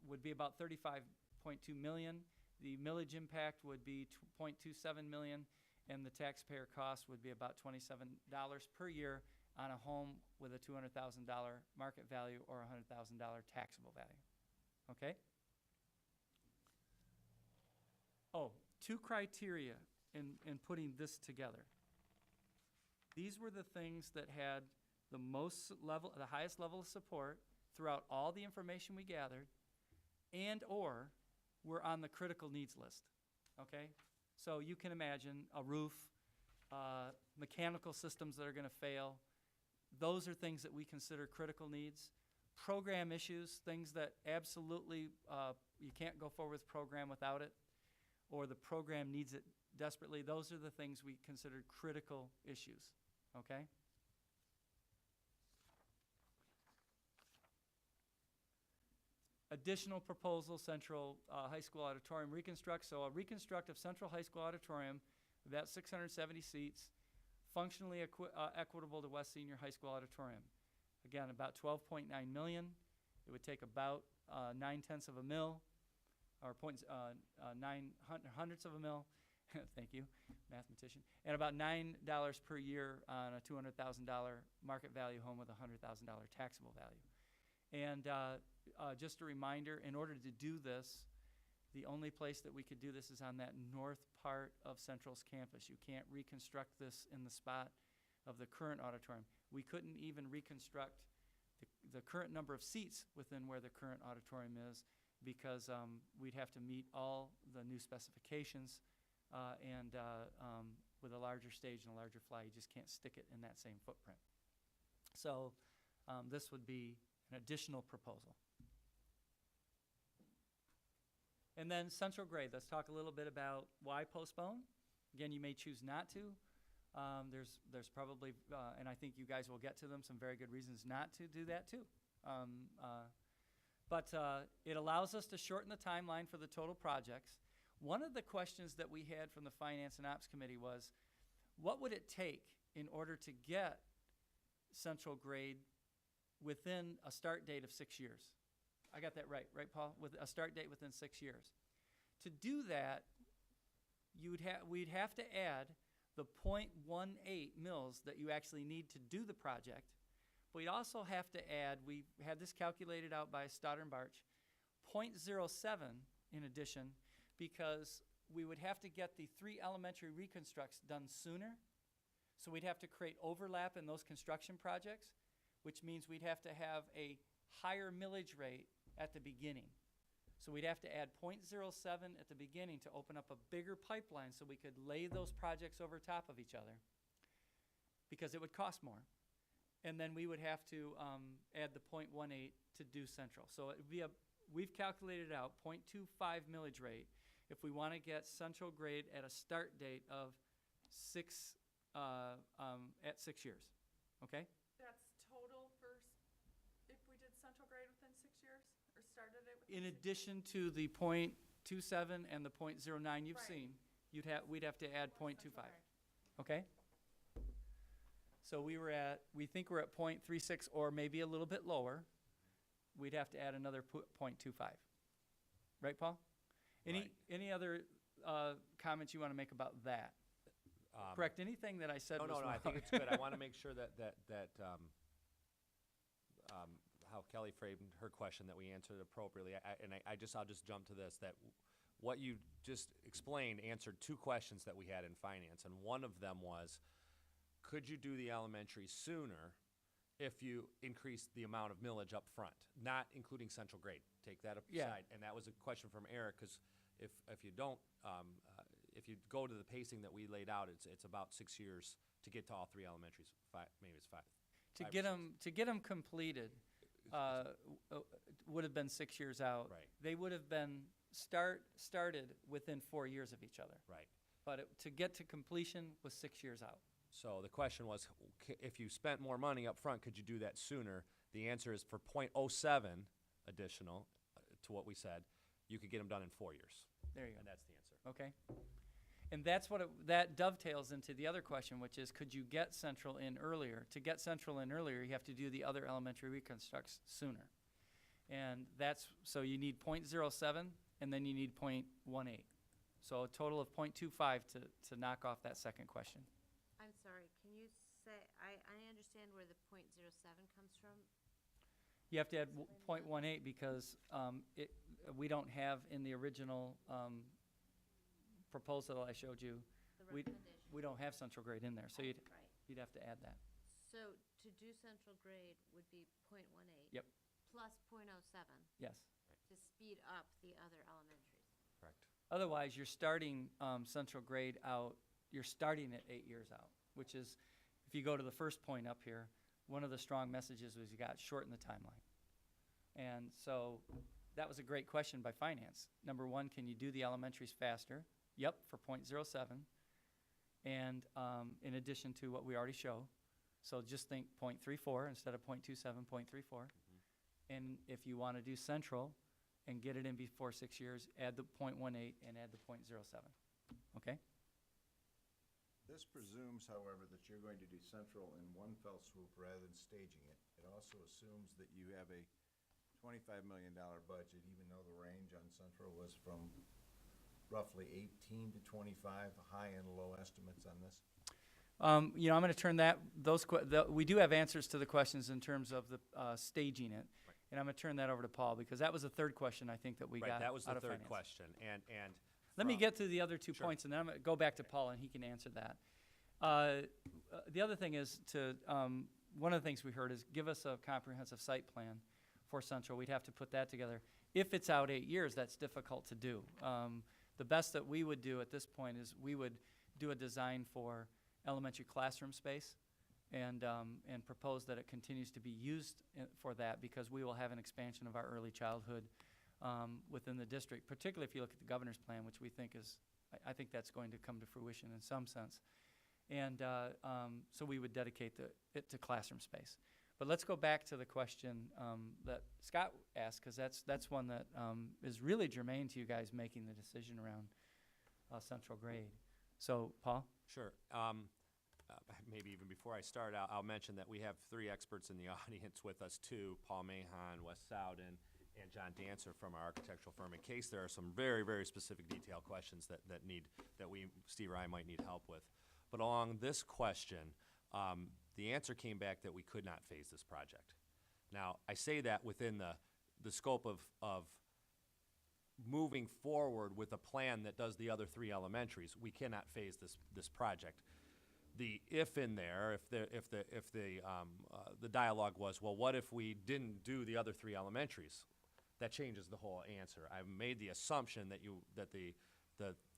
would be about $35.2 million. The millage impact would be $0.27 million, and the taxpayer cost would be about $27 per year on a home with a $200,000 market value or $100,000 taxable value. Okay? Oh, 2 criteria in putting this together. These were the things that had the highest level of support throughout all the information we gathered, and or were on the critical needs list. Okay? So you can imagine a roof, mechanical systems that are going to fail. Those are things that we consider critical needs. Program issues, things that absolutely you can't go forward with program without it, or the program needs it desperately. Those are the things we consider critical issues, okay? Additional proposal, Central High School Auditorium reconstruct. So a reconstruct of Central High School Auditorium, about 670 seats, functionally equitable to West Senior High School Auditorium. Again, about $12.9 million. It would take about 9/10 of a mil, or 0.9 of a mil. Thank you, mathematician. And about $9 per year on a $200,000 market value home with a $100,000 taxable value. And just a reminder, in order to do this, the only place that we could do this is on that north part of Central's campus. You can't reconstruct this in the spot of the current auditorium. We couldn't even reconstruct the current number of seats within where the current auditorium is, because we'd have to meet all the new specifications, and with a larger stage and a larger fly, you just can't stick it in that same footprint. So this would be an additional proposal. And then central grade, let's talk a little bit about why postpone. Again, you may choose not to. There's probably, and I think you guys will get to them, some very good reasons not to do that too. But it allows us to shorten the timeline for the total projects. One of the questions that we had from the Finance and Ops Committee was, what would it take in order to get central grade within a start date of 6 years? I got that right, Paul? With a start date within 6 years. To do that, we'd have to add the 0.18 mils that you actually need to do the project. We'd also have to add, we had this calculated out by Stoddard and Barch, 0.07 in addition, because we would have to get the 3 elementary reconstructs done sooner. So we'd have to create overlap in those construction projects, which means we'd have to have a higher millage rate at the beginning. So we'd have to add 0.07 at the beginning to open up a bigger pipeline so we could lay those projects over top of each other, because it would cost more. And then we would have to add the 0.18 to do central. So it would be we've calculated out 0.25 millage rate if we want to get central grade at a start date of 6 years, okay? That's total for, if we did central grade within 6 years, or started it within In 6 years? addition to the 0.27 and the 0.09 you've Right. seen, we'd have to add 0.25, Central grade. okay? So we think we're at 0.36 or maybe a little bit lower. We'd have to add another 0.25, Right, Paul? Any, Right. any other comments you want to make about that? Correct, anything that I said No, was no, wrong? no, I think it's good. I want to make sure that, how Kelly framed her question, that we answered appropriately. I'll just jump to this, that what you just explained answered two questions that we had in finance. And one of them was, could you do the elementary sooner if you increase the amount of millage up front, not including central grade? Take that aside. Yeah. And that was a question from Eric, because if you don't, if you go to the pacing that we laid out, it's about 6 years to get to all three elementaries. Maybe it's five. To 5 or get 6. them, completed, would have been 6 years out. Right. They would have been started within 4 years of each other. Right. But to get to completion was 6 years out. So the question was, if you spent more money up front, could you do that sooner? The answer is for .07 additional to what we said, you could get them done in 4 years. There you go. And that's the answer. Okay. And that's what that dovetails into the other question, which is, could you get central in earlier? To get central in earlier, you have to do the other elementary reconstructs sooner. And that's, so you need .07, and then you need .18. So a total of .25 to knock off that second question. I'm sorry, can you say, I understand where the .07 comes from. You have to add .18 because we don't have in the original proposal I showed you, The we recommendation. don't have central grade in there, so Right. you'd have to add that. So to do central grade would be .18. Yep. Plus .07 Yes. to speed up the other elementaries. Correct. Otherwise, you're starting central grade out, you're starting it 8 years out, which is, if you go to the first point up here, one of the strong messages was you got shorten the timeline. And so that was a great question by finance. Number one, can you do the elementaries faster? Yep, for .07. And in addition to what we already show. So just think .34 instead of .27, .34. And if you want to do central and get it in before 6 years, add the .18 and add the .07. Okay? This presumes, however, that you're going to do central in one fell swoop rather than staging it. It also assumes that you have a $25 million budget, even though the range on central was from roughly 18 to 25, high and low estimates on this. I'm going to turn we do have answers to the questions in terms of the staging it. Right. And I'm going to turn that over to Paul, because that was the third question I think that we Right, got that was the out of third finance. question. And Let me from- get to the other two Sure. points, and then I'm going to go back to Paul, and he can answer that. The other thing is one of the things we heard is give us a comprehensive site plan for Central. We'd have to put that together. If it's out 8 years, that's difficult to do. The best that we would do at this point is we would do a design for elementary classroom space and propose that it continues to be used for that, because we will have an expansion of our early childhood within the district, particularly if you look at the governor's plan, which we think is, I think that's going to come to fruition in some sense. And so we would dedicate it to classroom space. But let's go back to the question that Scott asked, because that's one that is really germane to you guys making the decision around central grade. So, Paul? Sure. Maybe even before I start, I'll mention that we have 3 experts in the audience with us too: Paul Mahon, Wes Sowden, and John Dancer from our architectural firm, in case there are some very, very specific detailed questions that Steve or I might need help with. But along this question, the answer came back that we could not phase this project. Now, I say that within the scope of moving forward with a plan that does the other 3 elementaries. We cannot phase this project. The if in there, if the dialogue was, well, what if we didn't do the other 3 elementaries? That changes the whole answer. I've made the assumption that the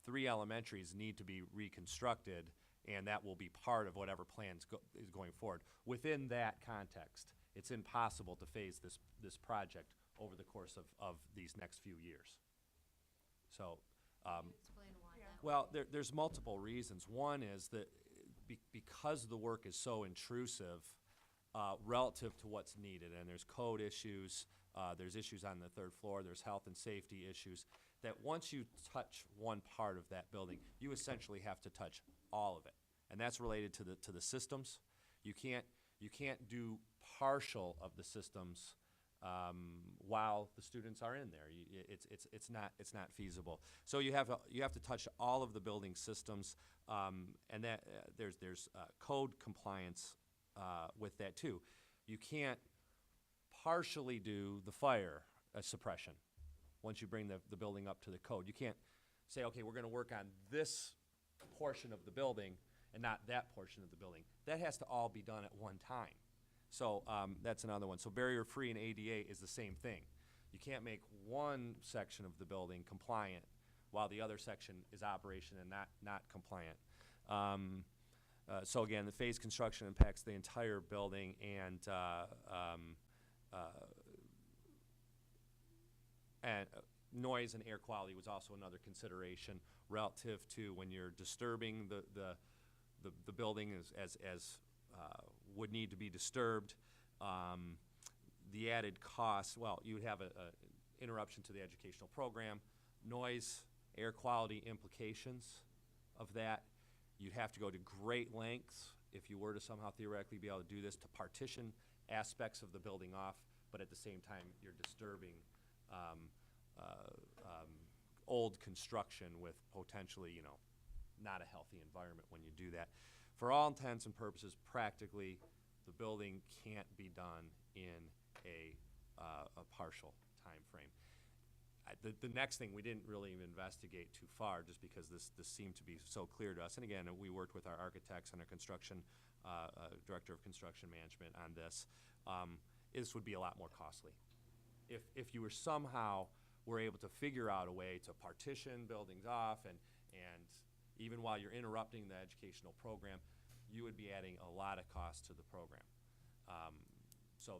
3 elementaries need to be reconstructed, and that will be part of whatever plans is going forward. Within that context, it's impossible to phase this project over the course of these next few years. So, Can you explain why that? well, there's multiple reasons. One is that because the work is so intrusive relative to what's needed, and there's code issues, there's issues on the 3rd floor, there's health and safety issues, that once you touch one part of that building, you essentially have to touch all of it. And that's related to the systems. You can't do partial of the systems while the students are in there. It's not feasible. So you have to touch all of the building systems, and that there's code compliance with that too. You can't partially do the fire suppression once you bring the building up to the code. You can't say, okay, we're going to work on this portion of the building and not that portion of the building. That has to all be done at one time. So that's another one. So barrier-free and ADA is the same thing. You can't make one section of the building compliant while the other section is operation and not compliant. So again, the phased construction impacts the entire building, and noise and air quality was also another consideration relative to when you're disturbing the building as would need to be disturbed. The added cost, well, you would have a interruption to the educational program, noise, air quality implications of that. You'd have to go to great lengths if you were to somehow theoretically be able to do this, to partition aspects of the building off, but at the same time you're disturbing old construction with potentially, not a healthy environment when you do that. For all intents and purposes, practically, the building can't be done in a partial time frame. The next thing, we didn't really even investigate too far, just because this seemed to be so clear to us. And again, we worked with our architects and our construction director of construction management on this. This would be a lot more costly. If you were somehow able to figure out a way to partition buildings off, and even while you're interrupting the educational program, you would be adding a lot of cost to the program. So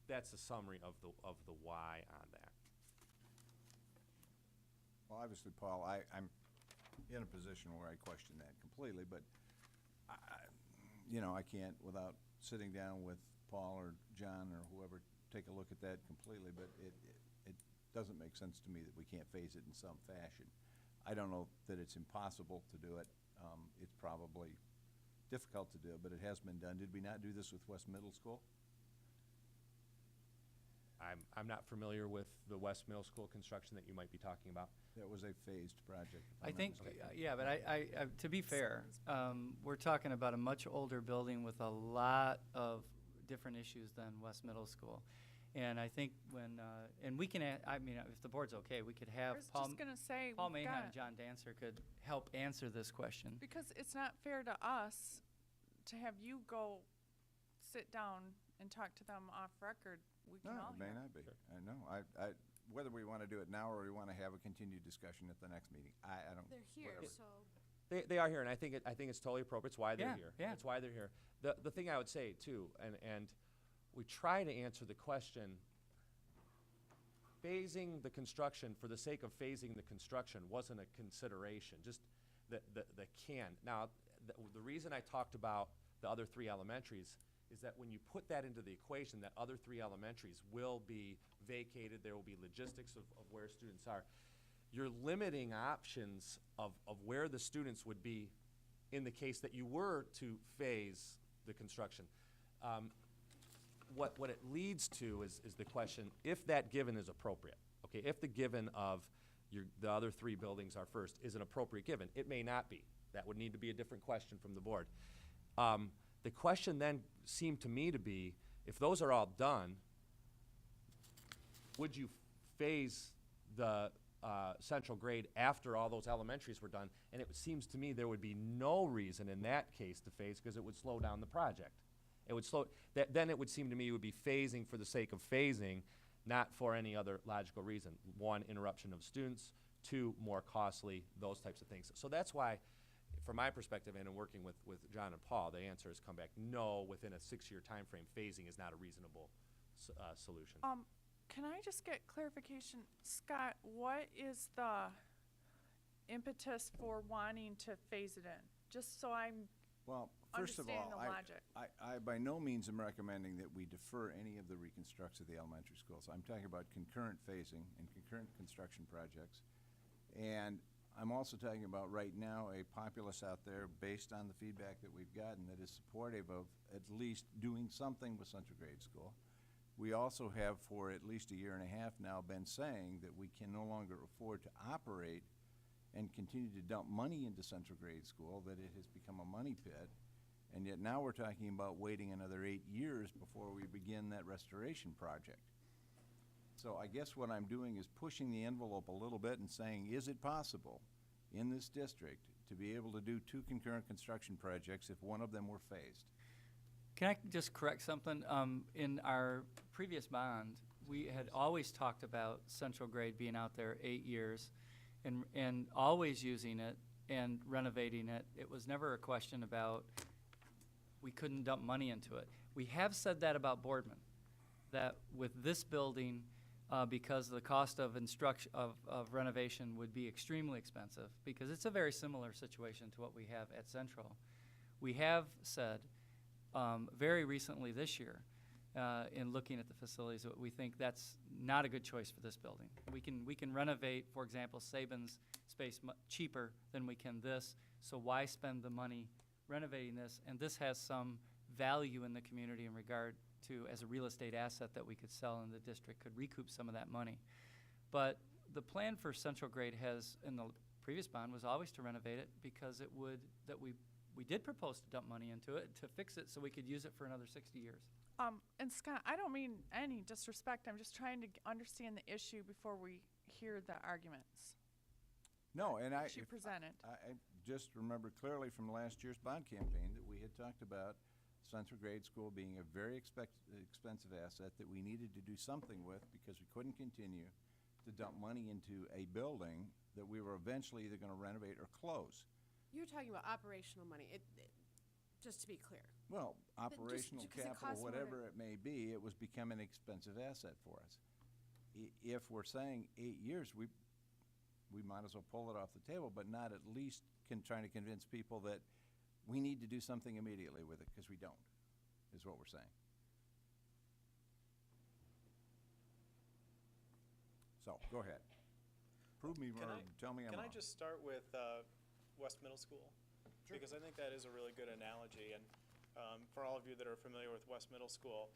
that's a summary of the why on that. Well, obviously, Paul, I'm in a position where I question that completely, but I can't, without sitting down with Paul or John or whoever, take a look at that completely, but it doesn't make sense to me that we can't phase it in some fashion. I don't know that it's impossible to do it. It's probably difficult to do, but it has been done. Did we not do this with West Middle School? I'm not familiar with the West Middle School construction that you might be talking about. That was a phased project. if I I'm not think, mistaken. yeah, but I to be fair, we're talking about a much older building with a lot of different issues than West Middle School. And I think and we can, if the board's okay, we could I have was Paul just gonna say, Mahon we've got, and John Dancer could help answer this question. because it's not fair to us to have you go sit down and talk to them off record. We No, can all it may hear. not be. I know. Whether we want to do it now or we want to have a continued discussion at the next meeting, I don't. They're here, whatever. so. They are here, and I think it's totally appropriate. It's why they're Yeah, here. yeah. It's why they're here. The thing I would say too, and we try to answer the question. Phasing the construction for the sake of phasing the construction wasn't a consideration. Just the can. Now, the reason I talked about the other three elementaries is that when you put that into the equation, that other three elementaries will be vacated. There will be logistics of where students are. You're limiting options of where the students would be in the case that you were to phase the construction. What it leads to is the question, if that given is appropriate, okay, if the given of the other three buildings are first is an appropriate given, it may not be. That would need to be a different question from the board. The question then seemed to me to be, if those are all done, would you phase the central grade after all those elementaries were done? And it seems to me there would be no reason in that case to phase, because it would slow down the project. It would then it would seem to me it would be phasing for the sake of phasing, not for any other logical reason. One, interruption of students. Two, more costly, those types of things. So that's why, from my perspective and in working with John and Paul, the answer has come back, no, within a 6-year time frame, phasing is not a reasonable solution. Can I just get clarification, Scott, what is the impetus for wanting to phase it in? Just so I'm Well, first of understanding all, the logic. I by no means am recommending that we defer any of the reconstructs of the elementary schools. I'm talking about concurrent phasing and concurrent construction projects. And I'm also talking about right now a populace out there, based on the feedback that we've gotten, that is supportive of at least doing something with Central Grade School. we also have for at least a year and a half now been saying that we can no longer afford to operate and continue to dump money into Central Grade School, that it has become a money pit. And yet now we're talking about waiting another 8 years before we begin that restoration project. So I guess what I'm doing is pushing the envelope a little bit and saying, is it possible in this district to be able to do 2 concurrent construction projects if one of them were phased? Can I just correct something? In our previous bond, we had always talked about Central Grade being out there 8 years and always using it and renovating it. It was never a question about we couldn't dump money into it. We have said that about Boardman, that with this building, because the cost of of renovation would be extremely expensive, because it's a very similar situation to what we have at Central. We have said very recently this year, in looking at the facilities, that we think that's not a good choice for this building. We can renovate, for example, Saban's space cheaper than we can this, so why spend the money renovating this? And this has some value in the community in regard to, as a real estate asset that we could sell, and the district could recoup some of that money. But the plan for Central Grade has, in the previous bond, was always to renovate it, because it would, that we did propose to dump money into it to fix it so we could use it for another 60 years. And Scott, I don't mean any disrespect. I'm just trying to understand the issue before we hear the arguments No, and she presented. I just remember clearly from last year's bond campaign that we had talked about Central Grade School being a very expensive asset that we needed to do something with, because we couldn't continue to dump money into a building that we were eventually either going to renovate or close. You're talking about operational money, just to be clear. Well, But just operational because it capital, costs more to- whatever it may be, it was becoming an expensive asset for us. If we're saying 8 years, we might as well pull it off the table, but not at least trying to convince people that we need to do something immediately with it, because we don't, is what we're saying. So, go ahead. Prove me Can or I- tell me I'm wrong. Can I just start with West Middle School? Sure. Because I think that is a really good analogy, and for all of you that are familiar with West Middle School,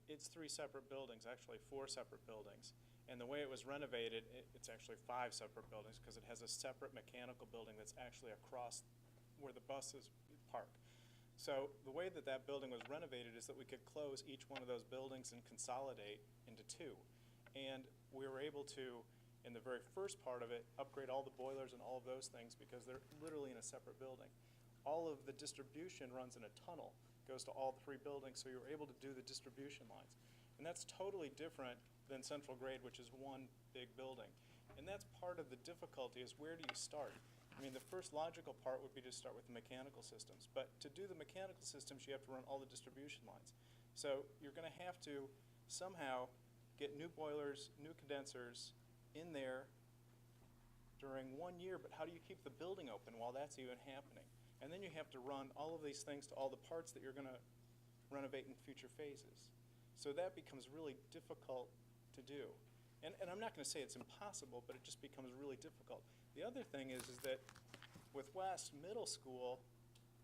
it's 3 separate buildings, actually 4 separate buildings. And the way it was renovated, it's actually 5 separate buildings, because it has a separate mechanical building that's actually across where the buses park. So the way that that building was renovated is that we could close each one of those buildings and consolidate into 2. And we were able to, in the very first part of it, upgrade all the boilers and all of those things, because they're literally in a separate building. All of the distribution runs in a tunnel, goes to all 3 buildings, so you were able to do the distribution lines. And that's totally different than Central Grade, which is one big building. And that's part of the difficulty, is where do you start? I mean, the first logical part would be to start with the mechanical systems. But to do the mechanical systems, you have to run all the distribution lines. So you're going to have to somehow get new boilers, new condensers in there during 1 year, but how do you keep the building open while that's even happening? And then you have to run all of these things to all the parts that you're going to renovate in future phases. So that becomes really difficult to do. And I'm not going to say it's impossible, but it just becomes really difficult. The other thing is that with West Middle School,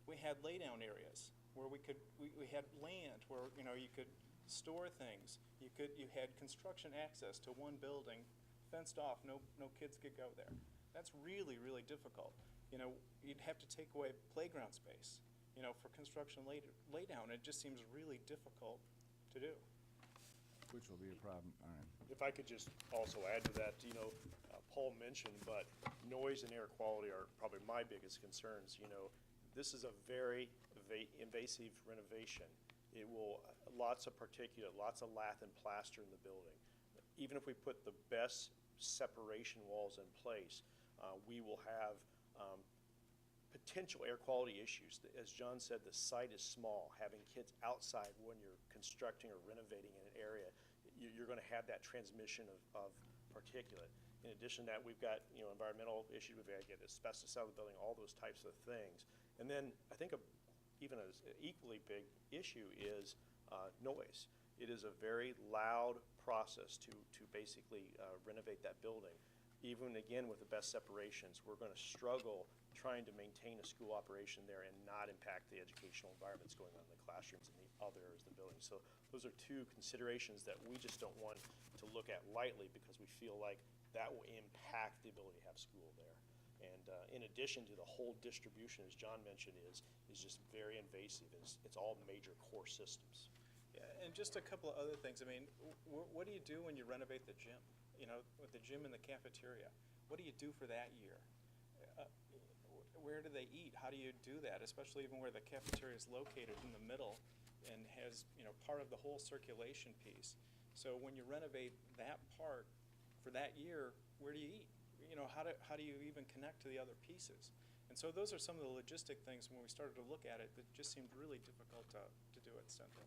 we had laydown areas where we had land where, you know, you could store things. You had construction access to one building, fenced off, no kids could go there. That's really, really difficult. You know, you'd have to take away playground space, you know, for construction laydown. It just seems really difficult to do. Which will be a problem, all right. If I could just also add to that, you know, Paul mentioned, but noise and air quality are probably my biggest concerns. You know, this is a very invasive renovation. It will, lots of particulate, lots of lath and plaster in the building. Even if we put the best separation walls in place, we will have potential air quality issues. As John said, the site is small. Having kids outside when you're constructing or renovating in an area, you're going to have that transmission of particulate. In addition to that, we've got, you know, environmental issues. We've got to get asbestos out of the building, all those types of things. And then I think even an equally big issue is noise. It is a very loud process to basically renovate that building. even again with the best separations, we're going to struggle trying to maintain a school operation there and not impact the educational environments going on in the classrooms and the other areas of the building. So those are two considerations that we just don't want to look at lightly, because we feel like that will impact the ability to have school there. And in addition to the whole distribution, as John mentioned, is just very invasive. It's all major core systems. Yeah, and just a couple of other things. I mean, what do you do when you renovate the gym? You know, with the gym and the cafeteria, what do you do for that year? Where do they eat? How do you do that? Especially even where the cafeteria is located in the middle and has, you know, part of the whole circulation piece. So when you renovate that part for that year, where do you eat? You know, how do you even connect to the other pieces? And so those are some of the logistic things when we started to look at it that just seemed really difficult to do at Central.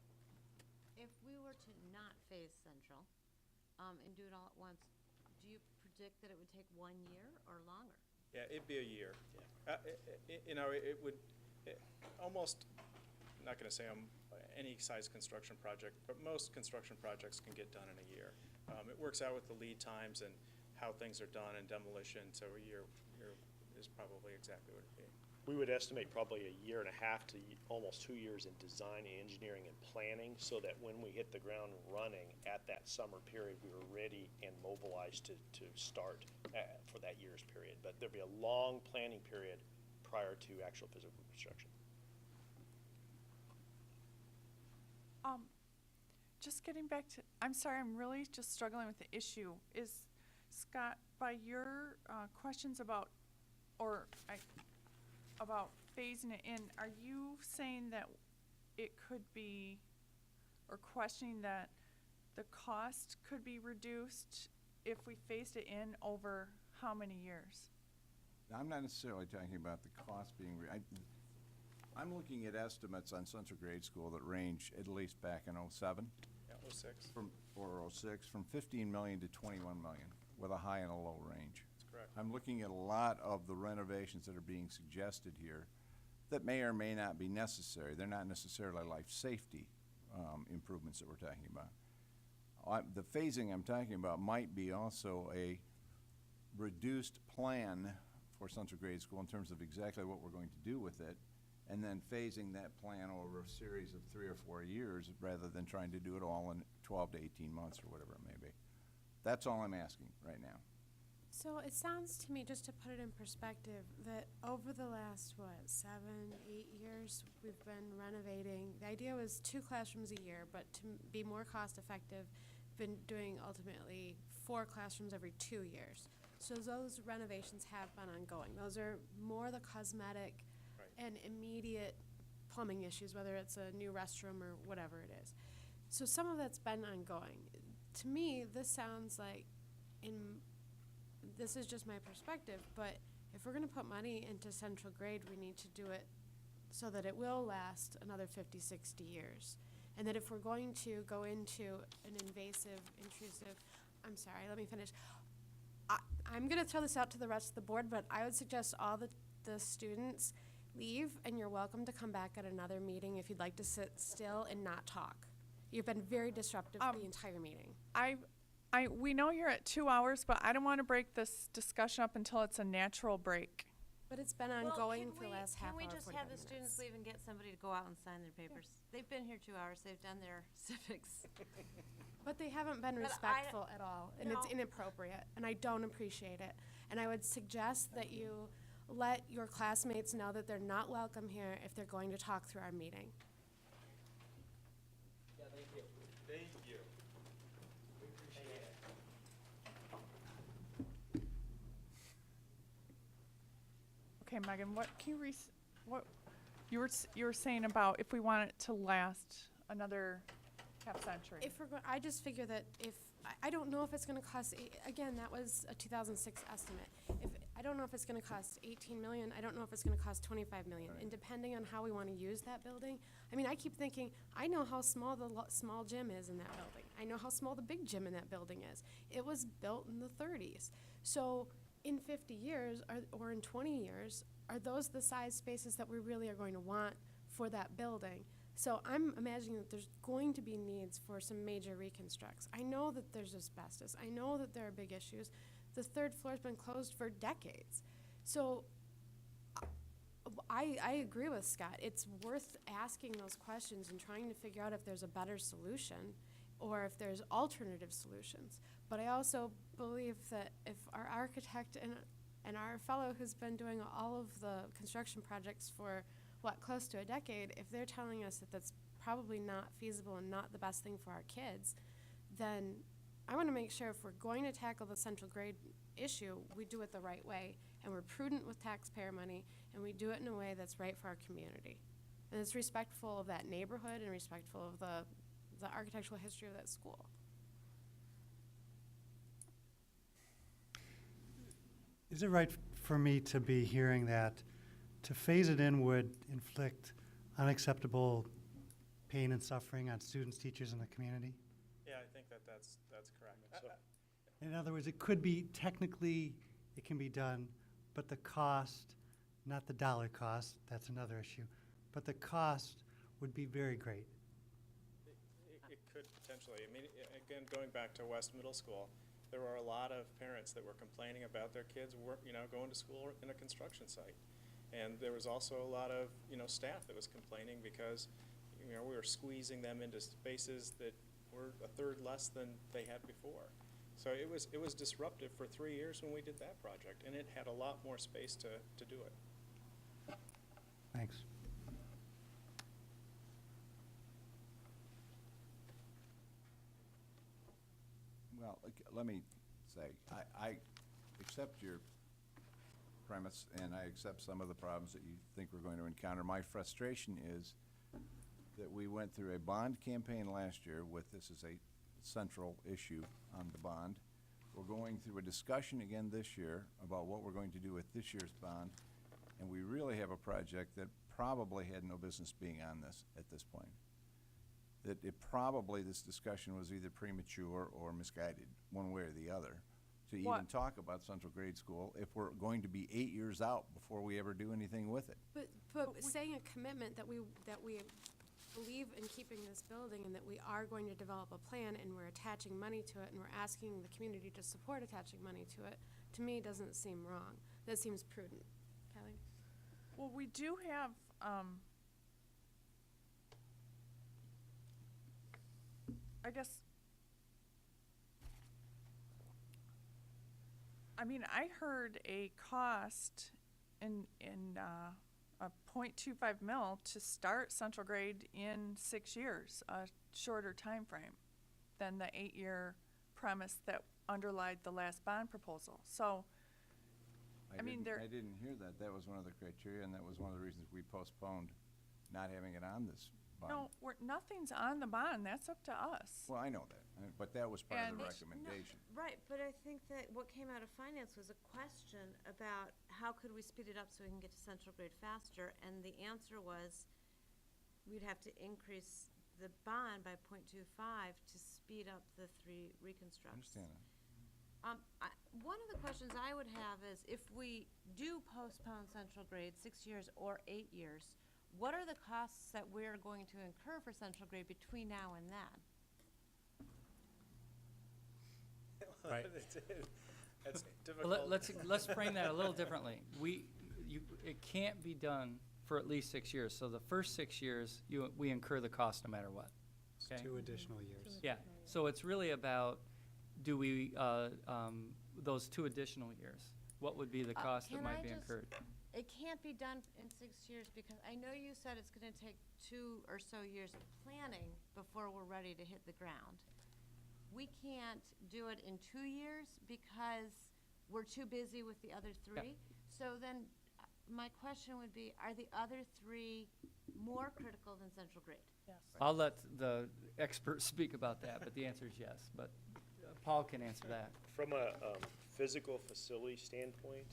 If we were to not phase Central, and do it all at once, do you predict that it would take 1 year or longer? Yeah, it'd be a year. You know, it would almost, I'm not going to say any size construction project, but most construction projects can get done in a year. It works out with the lead times and how things are done and demolition, so a year is probably exactly what it'd be. We would estimate probably a year and a half to almost 2 years in design, engineering, and planning, so that when we hit the ground running at that summer period, we were ready and mobilized to start for that year's period. But there'd be a long planning period prior to actual physical construction. Just getting back to, I'm sorry, I'm really just struggling with the issue. Is, Scott, by your questions about phasing it in, are you saying that it could be, or questioning that the cost could be reduced if we phased it in over how many years? I'm not necessarily talking about the cost being, I'm looking at estimates on Central Grade School that range at least back in '07. Yeah, 06. Or '06, from 15 million to 21 million, with a high and a low range. That's correct. I'm looking at a lot of the renovations that are being suggested here that may or may not be necessary. They're not necessarily life safety improvements that we're talking about. The phasing I'm talking about might be also a reduced plan for Central Grade School in terms of exactly what we're going to do with it, and then phasing that plan over a series of 3 or 4 years rather than trying to do it all in 12 to 18 months or whatever it may be. That's all I'm asking right now. So it sounds to me, just to put it in perspective, that over the last, 7, 8 years, we've been renovating. The idea was 2 classrooms a year, but to be more cost effective, been doing ultimately 4 classrooms every 2 years. So those renovations have been ongoing. Those are more the cosmetic and immediate plumbing issues, whether it's a new restroom or whatever it is. So some of that's been ongoing. To me, this sounds like, this is just my perspective, but if we're gonna put money into Central Grade, we need to do it so that it will last another 50, 60 years. And that if we're going to go into an invasive, intrusive, I'm sorry, let me finish. I'm gonna throw this out to the rest of the board, but I would suggest all the students leave, and you're welcome to come back at another meeting if you'd like to sit still and not talk. You've been very disruptive the entire meeting. We know you're at 2 hours, but I don't want to break this discussion up until it's a natural break. But it's been ongoing for the last half hour, Can we just 45 have the students minutes. leave and get somebody to go out and sign their papers? They've been here 2 hours, they've done their civics. But they haven't been But respectful at all, and it's No. inappropriate, and I don't appreciate it. And I would suggest that you let your classmates know that they're not welcome here if they're going to talk through our meeting. Yeah, thank you. Thank you. We appreciate it. Okay, Megan, what can you what you were saying about if we want it to last another half century? If we're I just figure that if, I don't know if it's gonna cost, again, that was a 2006 estimate. I don't know if it's gonna cost 18 million, I don't know if it's gonna cost 25 million. Right. And depending on how we wanna use that building, I mean, I keep thinking, I know how small the small gym is in that building. I know how small the big gym in that building is. It was built in the 30s. So in 50 years, or in 20 years, are those the size spaces that we really are going to want for that building? So I'm imagining that there's going to be needs for some major reconstructs. I know that there's asbestos. I know that there are big issues. The third floor's been closed for decades. So I agree with Scott. It's worth asking those questions and trying to figure out if there's a better solution or if there's alternative solutions. But I also believe that if our architect and our fellow who's been doing all of the construction projects for, close to a decade, if they're telling us that that's probably not feasible and not the best thing for our kids, then I want to make sure if we're going to tackle the central grade issue, we do it the right way, and we're prudent with taxpayer money, and we do it in a way that's right for our community. And it's respectful of that neighborhood and respectful of the architectural history of that school. Is it right for me to be hearing that to phase it in would inflict unacceptable pain and suffering on students, teachers, and the community? Yeah, I think that's correct. In other words, it could be, technically, it can be done, but the cost, not the dollar cost, that's another issue, but the cost would be very great. It could potentially. I mean, again, going back to West Middle School, there were a lot of parents that were complaining about their kids going to school in a construction site. And there was also a lot of, staff that was complaining because, we were squeezing them into spaces that were a third less than they had before. So it was disruptive for 3 years when we did that project, and it had a lot more space to do it. Thanks. Well, let me say, I accept your premise, and I accept some of the problems that you think we're going to encounter. My frustration is that we went through a bond campaign last year with this as a central issue on the bond. We're going through a discussion again this year about what we're going to do with this year's bond, and we really have a project that probably had no business being on this at this point. That this discussion was either premature or misguided, one way or the other, to even talk about central grade school if we're going to be 8 years out before we ever do anything with it. But saying a commitment that we believe in keeping this building and that we are going to develop a plan and we're attaching money to it and we're asking the community to support attaching money to it, to me doesn't seem wrong. That seems prudent. Kelly? Well, we do have, I guess, I heard a cost in a 0.25 mil to start central grade in 6 years, a shorter time frame than the 8-year premise that underlied the last bond proposal. So, I didn't hear that. That was one of the criteria, and that was one of the reasons we postponed not having it on this bond. no, nothing's on the bond. That's up to us. Well, I know that, but that was part of the And- recommendation. Right, but I think that what came out of finance was a question about how could we speed it up so we can get to central grade faster, and the answer was we'd have to increase the bond by 0.25 to speed up the 3 I reconstructs. understand that. One of the questions I would have is if we do postpone central grade 6 years or 8 years, what are the costs that we're going to incur for central grade between now and then? Right. That's Well, difficult. let's frame that a little differently. It can't be done for at least 6 years. So the first 6 years, we incur the cost no matter what. Okay? 2 additional years. Yeah. So it's really about, do we, those 2 additional years, what would be the cost that can might I be just- incurred? It can't be done in 6 years because I know you said it's gonna take 2 or so years of planning before we're ready to hit the ground. We can't do it in 2 years because we're too busy with the other 3. So then, my question would be, are the other 3 more critical than central grade? Yes. I'll let the experts speak about that, but the answer is yes. But Paul can answer that. From a physical facility standpoint,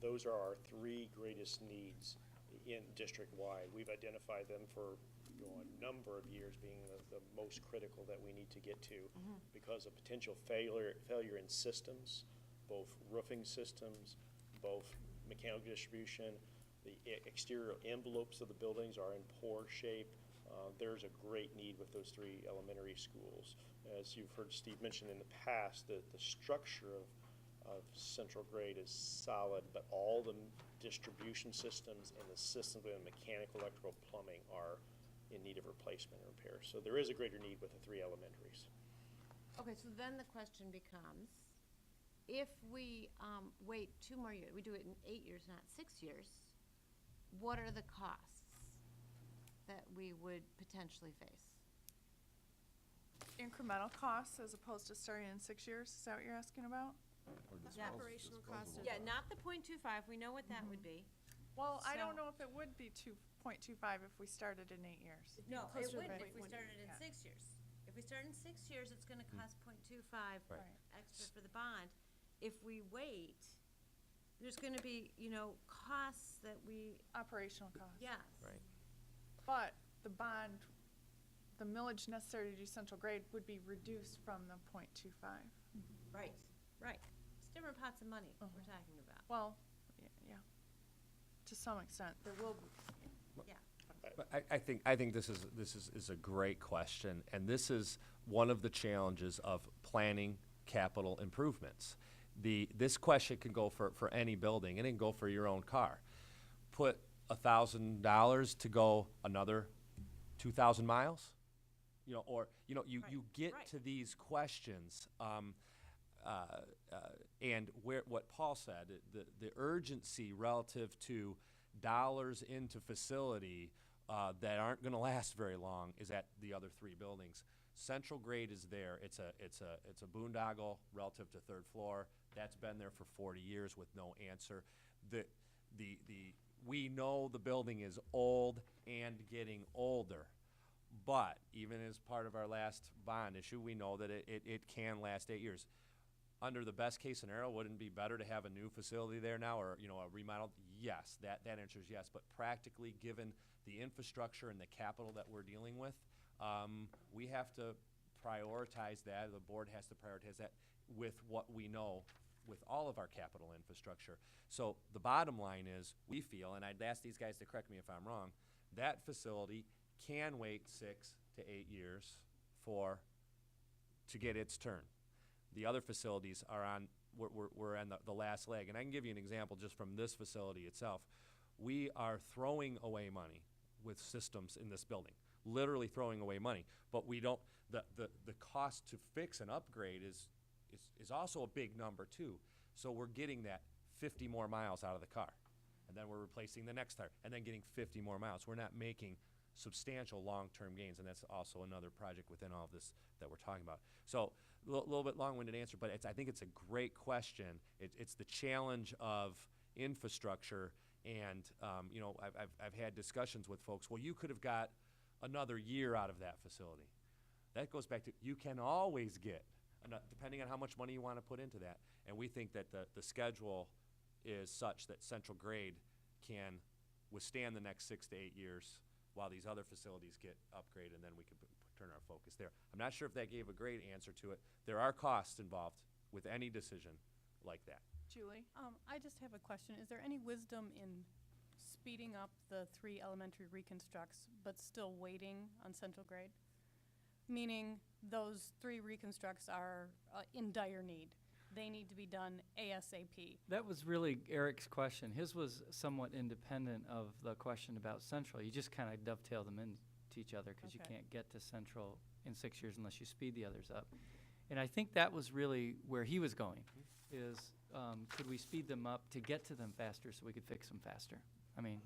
those are our 3 greatest needs in district-wide. We've identified them for a number of years being the most critical that we need to get to because of potential failure in systems, both roofing systems, both mechanical distribution. The exterior envelopes of the buildings are in poor shape. There's a great need with those 3 elementary schools. As you've heard Steve mention in the past, the structure of of central grade is solid, but all the distribution systems and the systems within mechanical, electrical, plumbing are in need of replacement and repair. So there is a greater need with the 3 elementaries. Okay, so then the question becomes, if we wait 2 more years, we do it in 8 years, not 6 years, what are the costs that we would potentially face? Incremental costs as opposed to starting in 6 years, is that what you're asking about? Yeah. Operational costs are. Yeah, not the .25, we know what that would be. Well, I So- don't know if it would be 2.25 if we started in 8 years. No, it Closer to would the if we 0.1. started in Yeah. 6 years. If we start in 6 years, it's gonna cost .25 Right. extra for the bond. If we wait, there's gonna be, costs that we, Operational costs. yes. Right. But the bond, the millage necessary to do central grade would be reduced from the .25. Right, right. It's different pots of money we're Uh-huh. talking about, Well, yeah, to some extent, there will be. yeah. But I think this is a great question, and this is one of the challenges of planning capital improvements. This question can go for any building, and it can go for your own car. Put $1,000 to go another 2,000 miles, you Right, get right. to these questions, and what Paul said, the urgency relative to dollars into facility that aren't going to last very long is at the other 3 buildings. Central grade is there. It's a boondoggle relative to 3rd floor. That's been there for 40 years with no answer. We know the building is old and getting older, but even as part of our last bond issue, we know that it can last 8 years. Under the best case scenario, wouldn't it be better to have a new facility there now, or a remodeled? Yes, that answer is yes. But practically, given the infrastructure and the capital that we're dealing with, we have to prioritize that. The board has to prioritize that with what we know with all of our capital infrastructure. So the bottom line is, we feel, and I'd ask these guys to correct me if I'm wrong, that facility can wait 6 to 8 years to get its turn. The other facilities are we're on the last leg. And I can give you an example just from this facility itself. We are throwing away money with systems in this building, literally throwing away money. But we don't, the cost to fix and upgrade is also a big number too. So we're getting that 50 more miles out of the car. And then we're replacing the next tire, and then getting 50 more miles. We're not making substantial long-term gains, and that's also another project within all of this that we're talking about. So a little bit long-winded answer, but I think it's a great question. It's the challenge of infrastructure, and I've had discussions with folks. Well, you could have got another year out of that facility. That goes back to, you can always get, depending on how much money you want to put into that. And we think that the schedule is such that central grade can withstand the next 6 to 8 years while these other facilities get upgraded, and then we can turn our focus there. I'm not sure if that gave a great answer to it. There are costs involved with any decision like that. Julie? I just have a question. Is there any wisdom in speeding up the 3 elementary reconstructs, but still waiting on central grade? Meaning those 3 reconstructs are in dire need. They need to be done ASAP. That was really Eric's question. His was somewhat independent of the question about Central. You just kind of dovetail them into each other because you Okay. can't get to Central in 6 years unless you speed the others up. And I think that was really where he was going, is could we speed them up to get to them faster so we could fix them faster? I mean,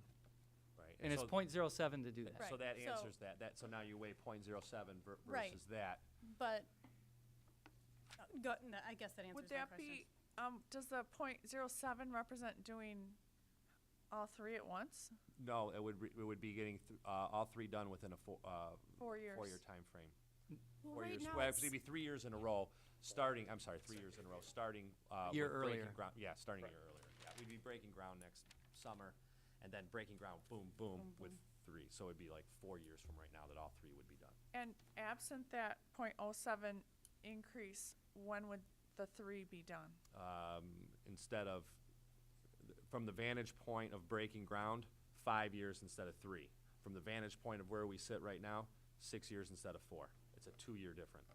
Right. and it's so, .07 to do that. Right. so that So- answers that. So now you weigh .07 Right. versus that. But, no, I guess that answers Would my that question. be, does the .07 represent doing all 3 at once? No, it would be getting all 3 done within a 4 years. 4-year time frame. Well, 4 right years. now Well, it's- actually, it'd be 3 years in a row. Starting, I'm sorry, 3 years in a row. Starting Year with breaking earlier. ground. Yeah, starting a year earlier. Yeah, we'd be breaking ground next summer, and then breaking ground, boom, boom, with 3. So it'd be like 4 years from right now that all 3 would be done. And absent that .07 increase, when would the 3 be done? Instead of, from the vantage point of breaking ground, 5 years instead of 3. From the vantage point of where we sit right now, 6 years instead of 4. It's a 2-year different,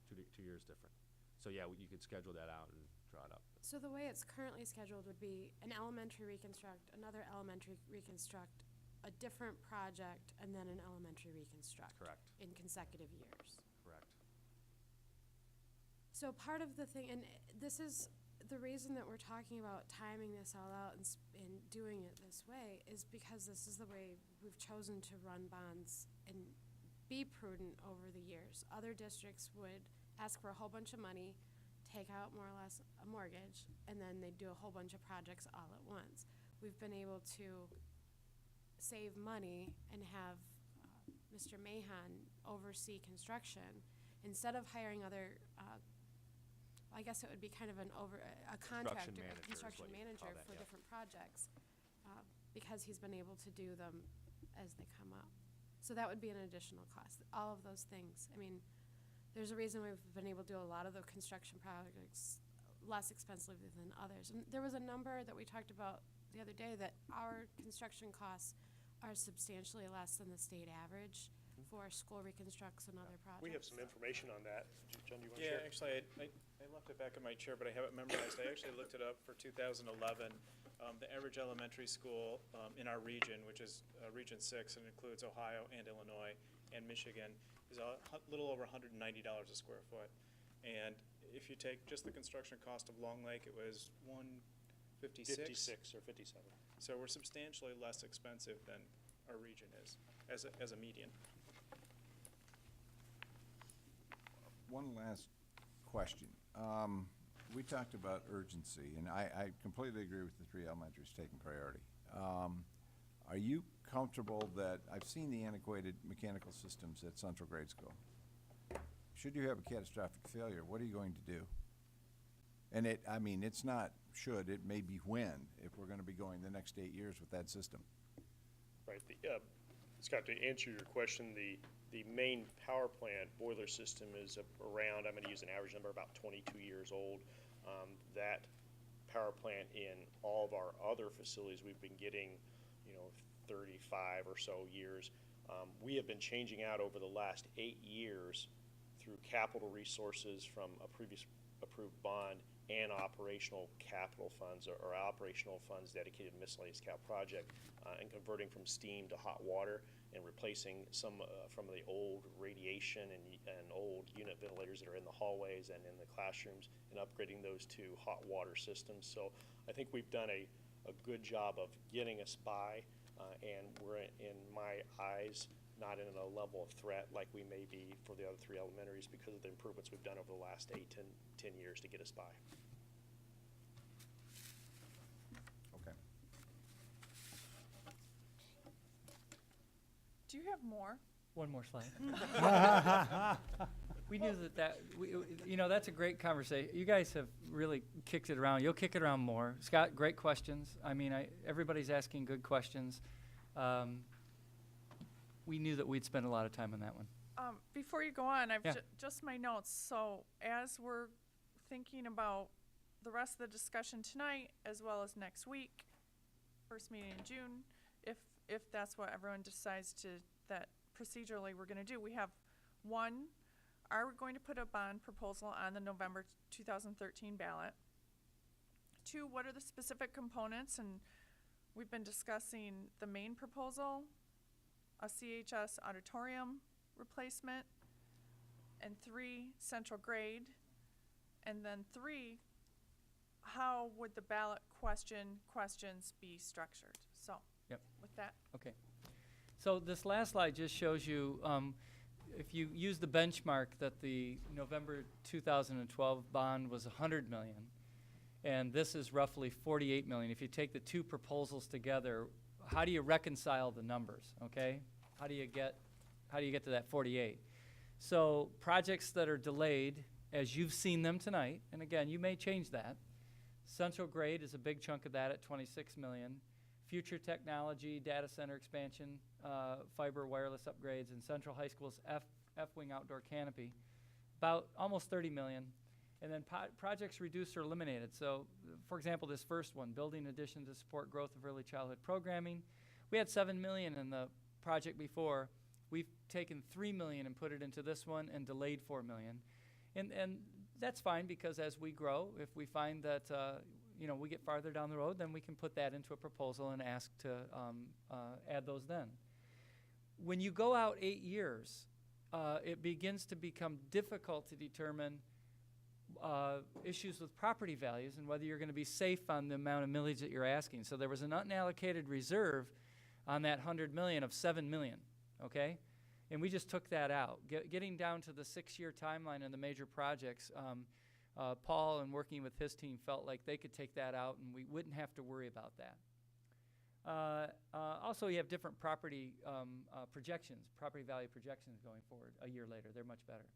2 years different. So yeah, you could schedule that out and draw it up. So the way it's currently scheduled would be an elementary reconstruct, another elementary reconstruct, a different project, and then an elementary reconstruct. Correct. In consecutive years. Correct. So part of the thing, and this is the reason that we're talking about timing this all out and doing it this way, is because this is the way we've chosen to run bonds and be prudent over the years. Other districts would ask for a whole bunch of money, take out more or less a mortgage, and then they'd do a whole bunch of projects all at once. We've been able to save money and have Mr. Mahan oversee construction instead of hiring other, I guess it would be kind of a contractor, manager is construction what you manager call that, for yeah. different projects, because he's been able to do them as they come up. So that would be an additional cost. All of those things. I mean, there's a reason we've been able to do a lot of the construction projects less expensively than others. And there was a number that we talked about the other day that our construction costs are substantially less than the state average for school reconstructs and other projects. We have some information on that. John, do you want to Yeah, share? actually, I left it back in my chair, but I have it memorized. I actually looked it up for 2011. The average elementary school in our region, which is Region 6, and includes Ohio and Illinois and Michigan, is a little over $190 a square foot. And if you take just the construction cost of Long Lake, it was $156. 56 or 57. So we're substantially less expensive than our region is, as a median. One last question. We talked about urgency, and I completely agree with the 3 elementaries taking priority. Are you comfortable that, I've seen the antiquated mechanical systems at Central Grade School. Should you have a catastrophic failure, what are you going to do? And it's not should, it may be when, if we're gonna be going the next 8 years with that system. Right. Scott, to answer your question, the main power plant boiler system is around, I'm going to use an average number, about 22 years old. That power plant in all of our other facilities, we've been getting, 35 or so years. We have been changing out over the last 8 years through capital resources from a previous approved bond and operational capital funds or operational funds dedicated to miscellaneous cap project, and converting from steam to hot water and replacing some from the old radiation and old unit ventilators that are in the hallways and in the classrooms, and upgrading those to hot water systems. So I think we've done a good job of getting us by, and we're, in my eyes, not in a level of threat like we may be for the other 3 elementaries because of the improvements we've done over the last 8, 10 years to get us by. Okay. Do you have more? One more slide. We knew that's a great conversation. You guys have really kicked it around. You'll kick it around more. Scott, great questions. I mean, everybody's asking good questions. We knew that we'd spend a lot of time on that one. Before you go on, I've Yeah. just my notes. So as we're thinking about the rest of the discussion tonight, as well as next week, first meeting in June, if that's what everyone decides that procedurally we're going to do, we have one, are we going to put a bond proposal on the November 2013 ballot? 2, what are the specific components? And we've been discussing the main proposal, a CHS auditorium replacement, and 3, central grade. And then 3, how would the ballot questions be structured? So, Yep. with that. Okay. So this last slide just shows you, if you use the benchmark that the November 2012 bond was $100 million, and this is roughly $48 million. If you take the 2 proposals together, how do you reconcile the numbers, okay? How do you get to that 48? So projects that are delayed, as you've seen them tonight, and again, you may change that. Central grade is a big chunk of that at $26 million. Future technology, data center expansion, fiber wireless upgrades, and Central High School's F-wing outdoor canopy, about almost $30 million. And then projects reduced or eliminated. So, for example, this first one, building addition to support growth of early childhood programming. We had $7 million in the project before. We've taken $3 million and put it into this one and delayed $4 million. And that's fine, because as we grow, if we find that, we get farther down the road, then we can put that into a proposal and ask to add those then. When you go out 8 years, it begins to become difficult to determine issues with property values and whether you're going to be safe on the amount of millage that you're asking. So there was an unallocated reserve on that 100 million of 7 million, okay? And we just took that out. Getting down to the 6-year timeline on the major projects, Paul, and working with his team, felt like they could take that out and we wouldn't have to worry about that. Also, you have different property projections, property value projections going forward a year later. They're much better.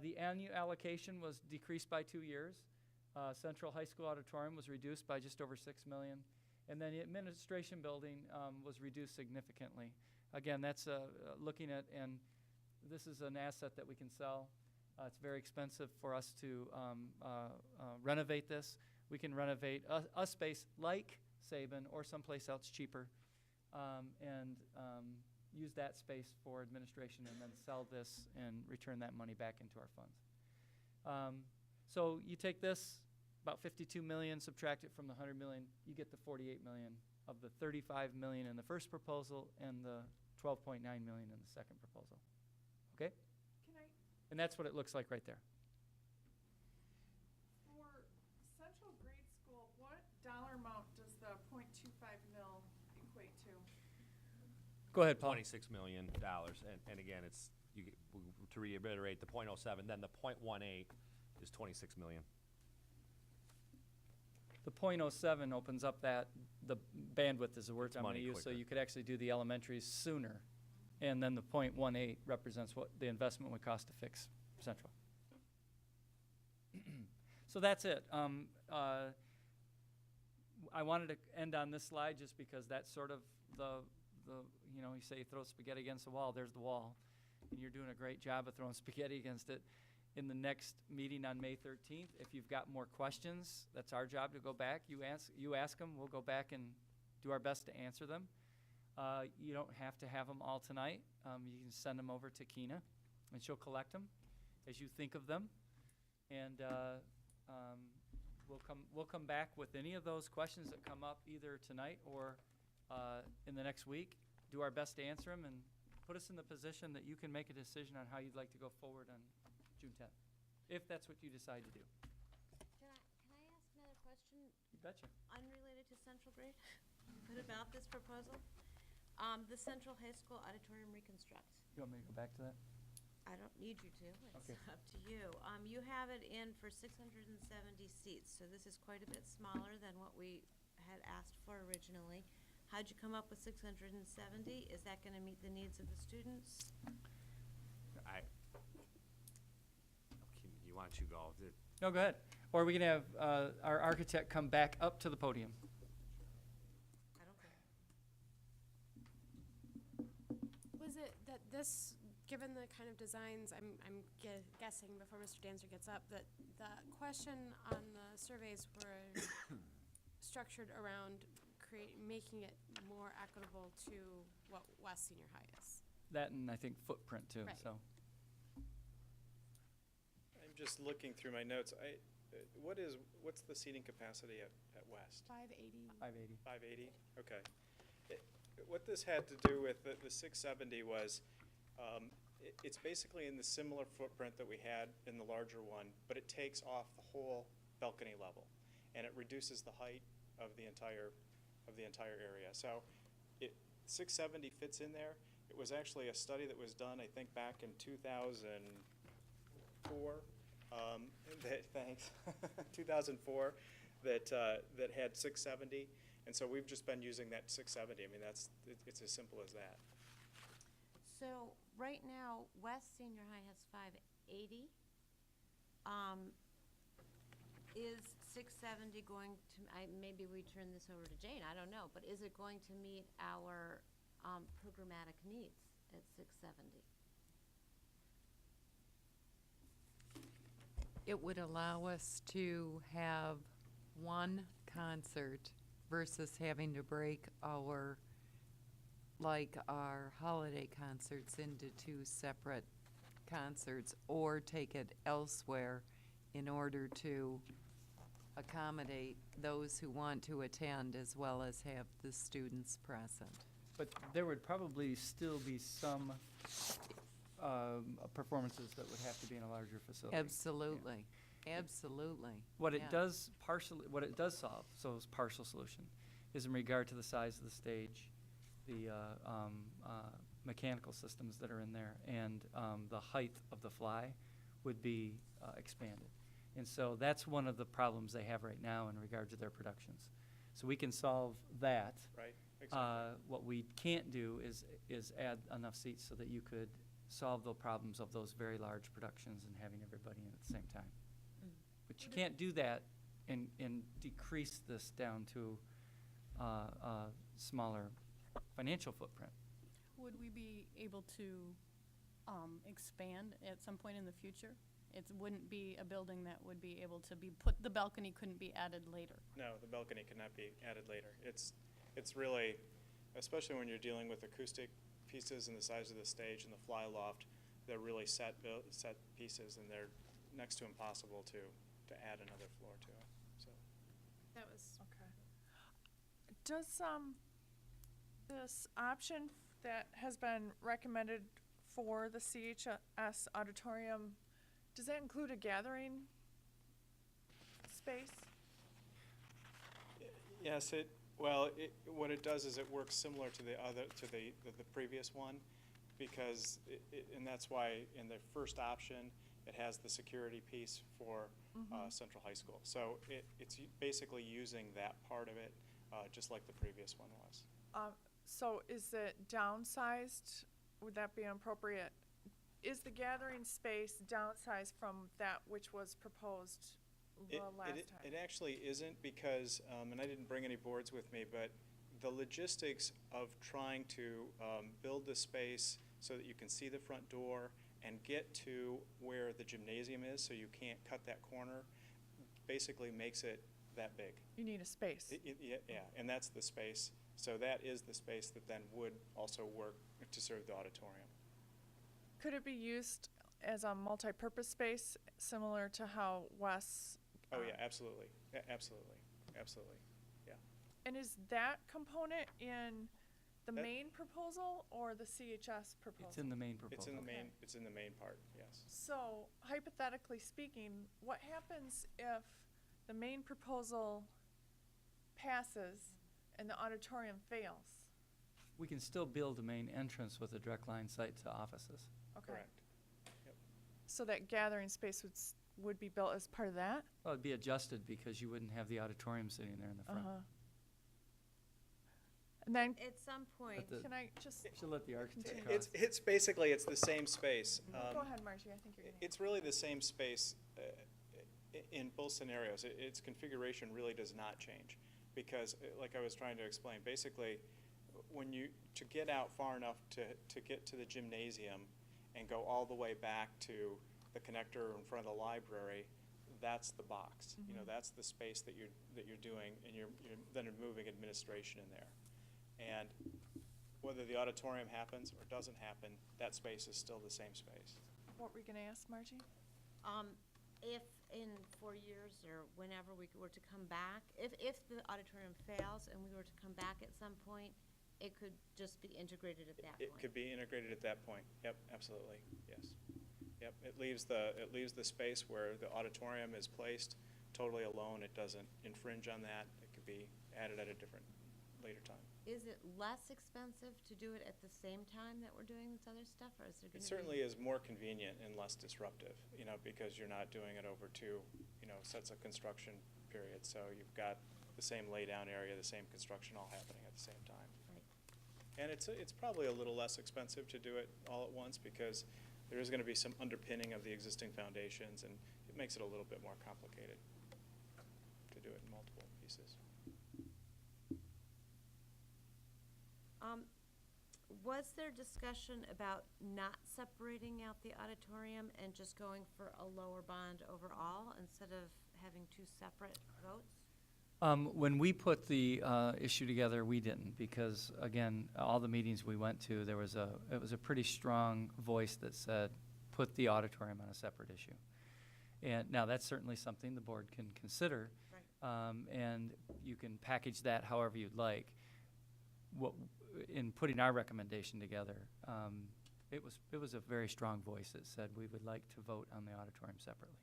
The annual allocation was decreased by 2 years. Central High School Auditorium was reduced by just over $6 million. And then the administration building was reduced significantly. Again, that's looking at, and this is an asset that we can sell. It's very expensive for us to renovate this. We can renovate a space like Sabin or someplace else cheaper and use that space for administration and then sell this and return that money back into our funds. So you take this, about 52 million, subtract it from the 100 million, you get the 48 million of the 35 million in the first proposal and the 12.9 million in the second proposal. Okay? Can I, And that's what it looks like right there. for Central Grade School, what dollar amount does the .25 mil equate to? Go ahead, Paul. $26 million, and again, it's, to reiterate, the .07, then the .18 is 26 million. The .07 opens up that, the bandwidth is the word It's I'm going to money use, so quicker. you could actually do the elementaries sooner. And then the .18 represents what the investment would cost to fix Central. So that's it. I wanted to end on this slide just because that's sort of the you say you throw spaghetti against the wall, there's the wall. And you're doing a great job of throwing spaghetti against it. In the next meeting on May 13th, if you've got more questions, that's our job to go back. You ask them, we'll go back and do our best to answer them. You don't have to have them all tonight. You can send them over to Keena, and she'll collect them as you think of them. And we'll come back with any of those questions that come up either tonight or in the next week. Do our best to answer them and put us in the position that you can make a decision on how you'd like to go forward on June 10th, if that's what you decide to do. Can I ask another question You betcha. unrelated to Central Grade, but about this proposal? The Central High School Auditorium reconstruct. You want me to go back to that? I don't need you to. Okay. It's up to you. You have it in for 670 seats, so this is quite a bit smaller than what we had asked for originally. How'd you come up with 670? Is that going to meet the needs of the students? Why don't you go? No, go ahead. Or we can have our architect come back up to the podium. I don't care. Was it that this, given the kind of designs, I'm guessing before Mr. Dancer gets up, that the question on the surveys were structured around making it more equitable to what West Senior High is? That and I think footprint too, Right. so. I'm just looking through my notes. What's the seating capacity at West? 580. 580. 580? Okay. What this had to do with the 670 was, it's basically in the similar footprint that we had in the larger one, but it takes off the whole balcony level, and it reduces the height of the entire area. So 670 fits in there. It was actually a study that was done, I think, back in 2004. Thanks. 2004 that had 670, and so we've just been using that 670. I mean, it's as simple as that. So right now, West Senior High has 580. Is 670 going to, maybe we turn this over to Jane, I don't know, but is it going to meet our programmatic needs at 670? It would allow us to have one concert versus having to break our holiday concerts into two separate concerts or take it elsewhere in order to accommodate those who want to attend as well as have the students present. But there would probably still be some performances that would have to be in a larger facility. Absolutely, absolutely. What it yeah. does partially, what it does solve, so it's partial solution, is in regard to the size of the stage, the mechanical systems that are in there, and the height of the fly would be expanded. And so that's one of the problems they have right now in regard to their productions. So we can solve that. Right, exactly. What we can't do is add enough seats so that you could solve the problems of those very large productions and having everybody in at the same time. But you can't do that and decrease this down to a smaller financial footprint. Would we be able to expand at some point in the future? It wouldn't be a building that would be able to be put, the balcony couldn't be added later. No, the balcony cannot be added later. It's really, especially when you're dealing with acoustic pieces and the size of the stage and the fly loft, they're really set pieces, and they're next to impossible to add another floor to. So That was, Okay. Does this option that has been recommended for the CHS auditorium, does that include a gathering space? yes, what it does is it works similar to the previous one, because and that's why in the first option it has the security piece for Central High School. So it's basically using that part of it, just like the previous one was. So is it downsized? Would that be appropriate? Is the gathering space downsized from that which was proposed last time? It actually isn't, because, and I didn't bring any boards with me, but the logistics of trying to build the space so that you can see the front door and get to where the gymnasium is, so you can't cut that corner, basically makes it that big. You need a space. Yeah, and that's the space. So that is the space that then would also work to serve the auditorium. Could it be used as a multi-purpose space, similar to how Wes? Oh, yeah, absolutely. Absolutely. Yeah. And is that component in the That- main proposal or the CHS proposal? It's in the main proposal. It's in the main, Okay. it's in the main part, yes. So hypothetically speaking, what happens if the main proposal passes and the auditorium fails? We can still build a main entrance with a direct line site to offices. Okay. Correct. Yep. So that gathering space would be built as part of that? Well, it'd be adjusted because you wouldn't have the auditorium sitting there in the front. And then, At some point, the- can I just, Should let the architect Continue. cross. It's basically, it's the same space. go ahead, Margie, I think you're gonna. It's really the same space in both scenarios. Its configuration really does not change, because, like I was trying to explain, basically, to get out far enough to get to the gymnasium and go all the way back to the connector in front of the library, that's the box. You know, that's the space that you're doing, and you're then moving administration in there. And whether the auditorium happens or doesn't happen, that space is still the same space. What were you gonna ask, Margie? if in 4 years or whenever we were to come back, if the auditorium fails and we were to come back at some point, it could just be integrated at that point. It could be integrated at that point. Yep, absolutely, yes. Yep, it leaves the space where the auditorium is placed totally alone. It doesn't infringe on that. It could be added at a different, later time. Is it less expensive to do it at the same time that we're doing this other stuff, or is there It gonna be? certainly is more convenient and less disruptive, because you're not doing it over two, sets of construction periods. So you've got the same laydown area, the same construction all happening at the same time. Right. And it's probably a little less expensive to do it all at once, because there is going to be some underpinning of the existing foundations, and it makes it a little bit more complicated to do it in multiple pieces. Was there discussion about not separating out the auditorium and just going for a lower bond overall instead of having two separate votes? When we put the issue together, we didn't, because, again, all the meetings we went to, it was a pretty strong voice that said put the auditorium on a separate issue. And now that's certainly something the board can consider. Right. And you can package that however you'd like. In putting our recommendation together, it was a very strong voice that said we would like to vote on the auditorium separately.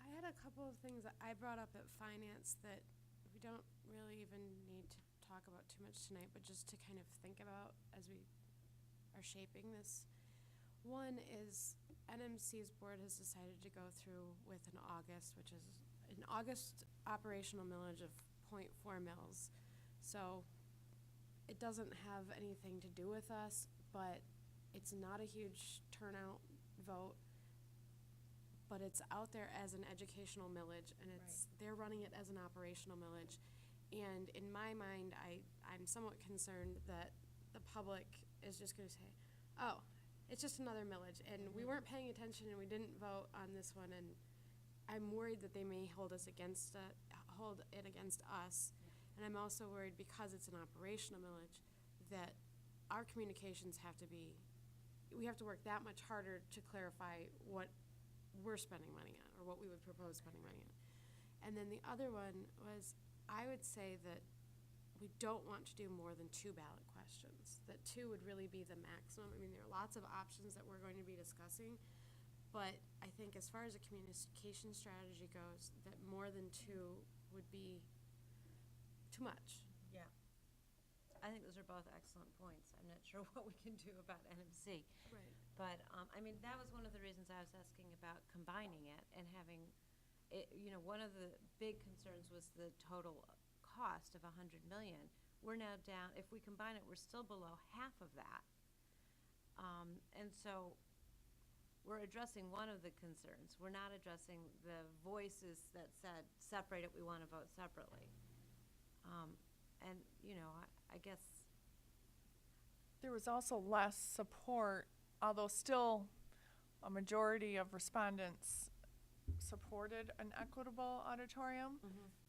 I had a couple of things that I brought up at finance that we don't really even need to talk about too much tonight, but just to kind of think about as we are shaping this. One is NMC's board has decided to go through with an August, which is an August operational millage of 0.4 mils. So it doesn't have anything to do with us, but it's not a huge turnout vote. But it's out there as an educational millage, and they're running it as an operational millage. And in my mind, I'm somewhat concerned that the public is just going to say, oh, it's just another millage, and we weren't paying attention, and we didn't vote on this one, and I'm worried that they may hold it against us. And I'm also worried, because it's an operational millage, that our communications we have to work that much harder to clarify what we're spending money on, or what we would propose spending money on. And then the other one was, I would say that we don't want to do more than 2 ballot questions, that 2 would really be the maximum. I mean, there are lots of options that we're going to be discussing, but I think as far as a communication strategy goes, that more than 2 would be too much. Yeah. I think those are both excellent points. I'm not sure what we can do about NMC. Right. But, I mean, that was one of the reasons I was asking about combining it and having, it, one of the big concerns was the total cost of $100 million. We're now down, if we combine it, we're still below half of that. And so we're addressing one of the concerns. We're not addressing the voices that said, separate it, we want to vote separately. And, I guess. There was also less support, although still a majority of respondents supported an equitable auditorium.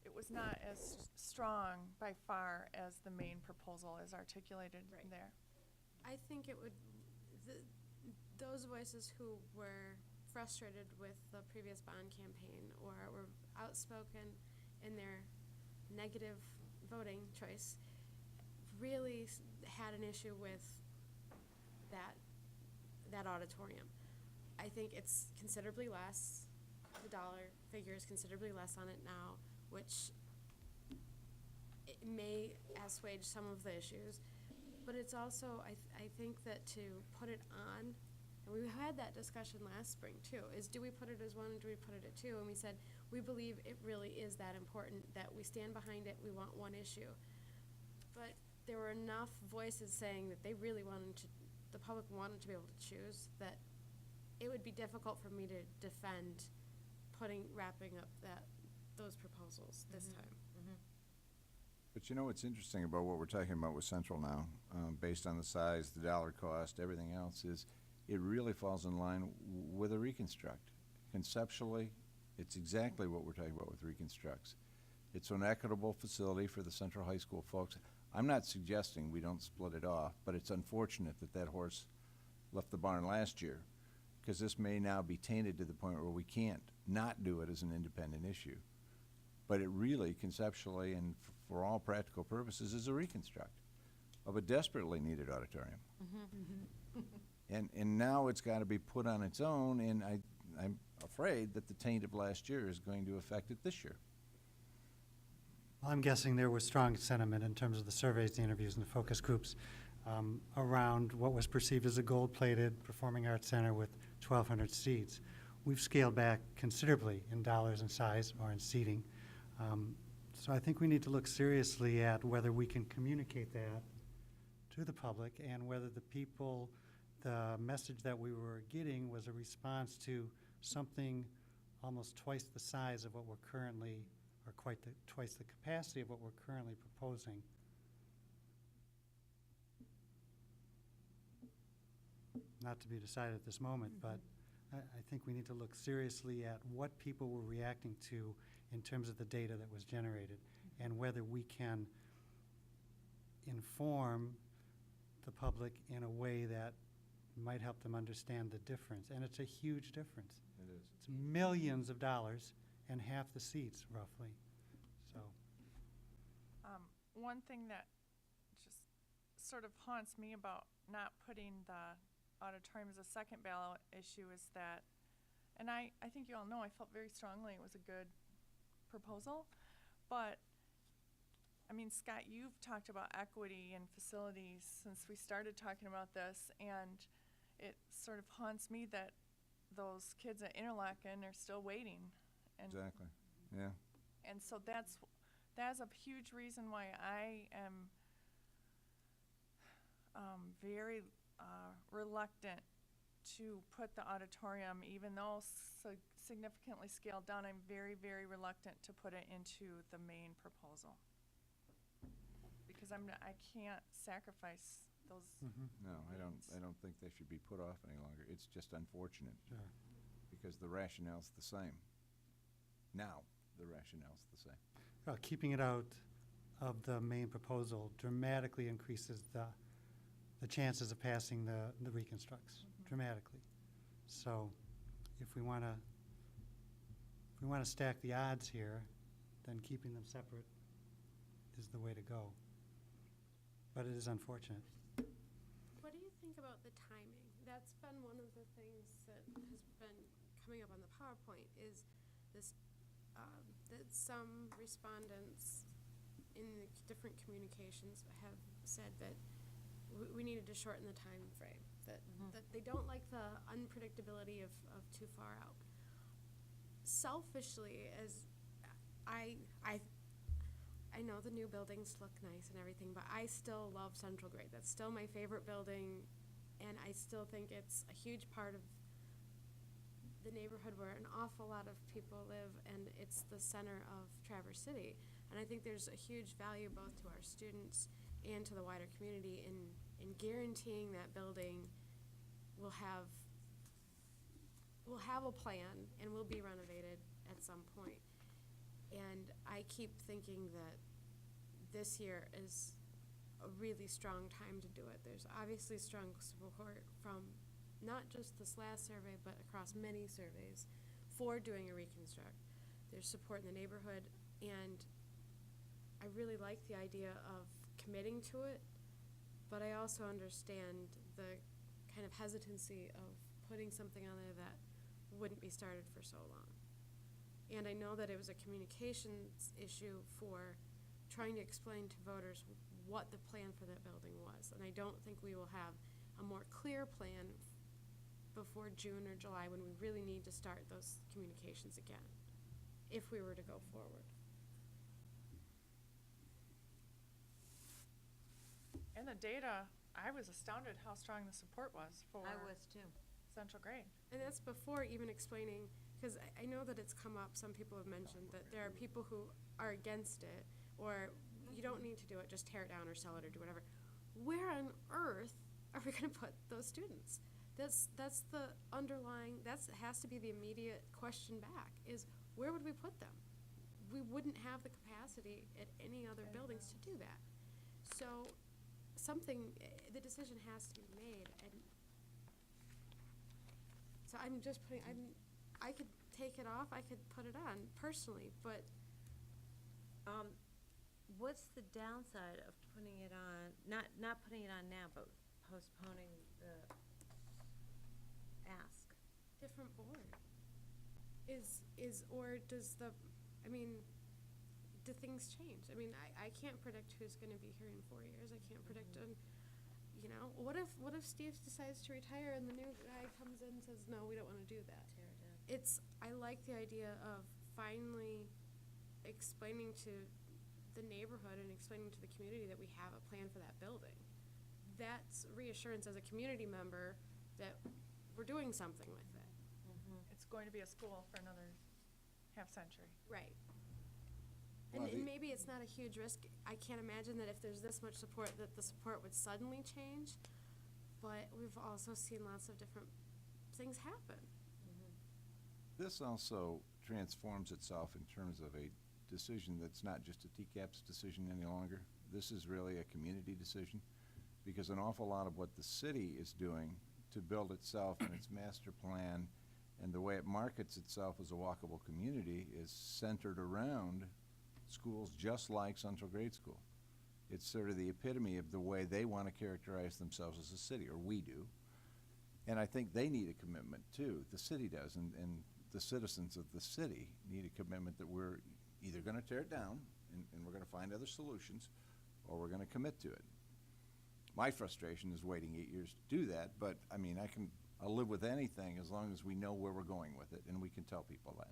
It was not as strong by far as the main proposal as articulated there. I think it would, those voices who were frustrated with the previous bond campaign or were outspoken in their negative voting choice really had an issue with that auditorium. I think it's considerably less. The dollar figure is considerably less on it now, which it may assuage some of the issues. But it's also, I think that to put it on, and we had that discussion last spring too, is do we put it as 1 or do we put it at 2? And we said, we believe it really is that important that we stand behind it, we want one issue. But there were enough voices saying that they really the public wanted to be able to choose, that it would be difficult for me to defend wrapping up those proposals this time. But what's interesting about what we're talking about with Central now, based on the size, the dollar cost, everything else, is it really falls in line with a Reconstruct. Conceptually, it's exactly what we're talking about with Reconstructs. It's an equitable facility for the Central High School folks. I'm not suggesting we don't split it off, but it's unfortunate that horse left the barn last year, because this may now be tainted to the point where we can't not do it as an independent issue. But it really, conceptually and for all practical purposes, is a Reconstruct of a desperately needed auditorium. And now it's got to be put on its own, and I'm afraid that the taint of last year is going to affect it this year. Well, I'm guessing there was strong sentiment in terms of the surveys, the interviews, and the focus groups around what was perceived as a gold-plated performing arts center with 1,200 seats. We've scaled back considerably in dollars and size or in seating. So I think we need to look seriously at whether we can communicate that to the public and whether the message that we were getting was a response to something almost twice the size of what we're currently, or twice the capacity of what we're currently proposing. Not to be decided at this moment, but I think we need to look seriously at what people were reacting to in terms of the data that was generated and whether we can inform the public in a way that might help them understand the difference. And it's a huge difference. It is. It's millions of dollars and half the seats roughly. So, One thing that just sort of haunts me about not putting the auditorium as a second ballot issue is that, and I think you all know, I felt very strongly it was a good proposal, but I mean, Scott, you've talked about equity and facilities since we started talking about this, and it sort of haunts me that those kids at Interlochen are still waiting. And Exactly, yeah. And so that's a huge reason why I am very reluctant to put the auditorium, even though significantly scaled down, I'm very, very reluctant to put it into the main proposal. Because I can't sacrifice those. No, I don't think they should be put off any longer. It's just unfortunate. sure. Because the rationale's the same. Now, the rationale's the same. Well, keeping it out of the main proposal dramatically increases the chances of passing the reconstructs, dramatically. So if we want to stack the odds here, then keeping them separate is the way to go. But it is unfortunate. What do you think about the timing? That's been one of the things that has been coming up on the PowerPoint is this, that some respondents in the different communications have said that we needed to shorten the time frame, that they don't like the unpredictability of too far out. Selfishly, as I know the new buildings look nice and everything, but I still love Central Grade. That's still my favorite building, and I still think it's a huge part of the neighborhood where an awful lot of people live, and it's the center of Traverse City. And I think there's a huge value both to our students and to the wider community in guaranteeing that building will have a plan and will be renovated at some point. And I keep thinking that this year is a really strong time to do it. There's obviously strong support from not just this last survey, but across many surveys for doing a reconstruct. There's support in the neighborhood, and I really like the idea of committing to it, but I also understand the kind of hesitancy of putting something on there that wouldn't be started for so long. And I know that it was a communications issue for trying to explain to voters what the plan for that building was. And I don't think we will have a more clear plan before June or July when we really need to start those communications again, if we were to go forward. And the data, I was astounded how strong the support was for I was too. Central Grade. And that's before even explaining, because I know that it's come up, some people have mentioned that there are people who are against it, or you don't need to do it, just tear it down or sell it or do whatever. Where on earth are we gonna put those students? That's the underlying, has to be the immediate question back, is where would we put them? We wouldn't have the capacity at any other buildings to do that. So the decision has to be made, and so I'm just putting, I could take it off, I could put it on personally, but What's the downside of putting it on, not putting it on now, but postponing the ask? different board or does do things change? I mean, I can't predict who's gonna be here in 4 years. I can't predict what if Steve decides to retire and the new guy comes in and says, no, we don't wanna do that. Tear it down. I like the idea of finally explaining to the neighborhood and explaining to the community that we have a plan for that building. That's reassurance as a community member that we're doing something with it. It's going to be a school for another half century. Right. Well, And maybe it's not a huge risk. I can't imagine that if there's this much support, that the support would suddenly change. But we've also seen lots of different things happen. This also transforms itself in terms of a decision that's not just a TCAPS decision any longer. This is really a community decision, because an awful lot of what the city is doing to build itself and its master plan and the way it markets itself as a walkable community is centered around schools just like Central Grade School. It's sort of the epitome of the way they want to characterize themselves as a city, or we do. And I think they need a commitment too. The city does, and the citizens of the city need a commitment that we're either going to tear it down and we're going to find other solutions, or we're going to commit to it. My frustration is waiting 8 years to do that, but I mean, I'll live with anything as long as we know where we're going with it and we can tell people that.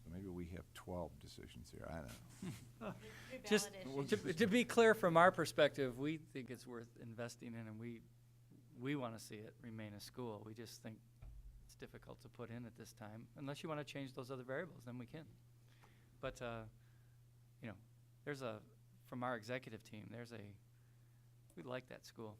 So maybe we have 12 decisions here, I don't know. Just to be clear, from our perspective, we think it's worth investing in, and we want to see it remain a school. We just think it's difficult to put in at this time. Unless you want to change those other variables, then we can. But, you know, from our executive team, we like that school.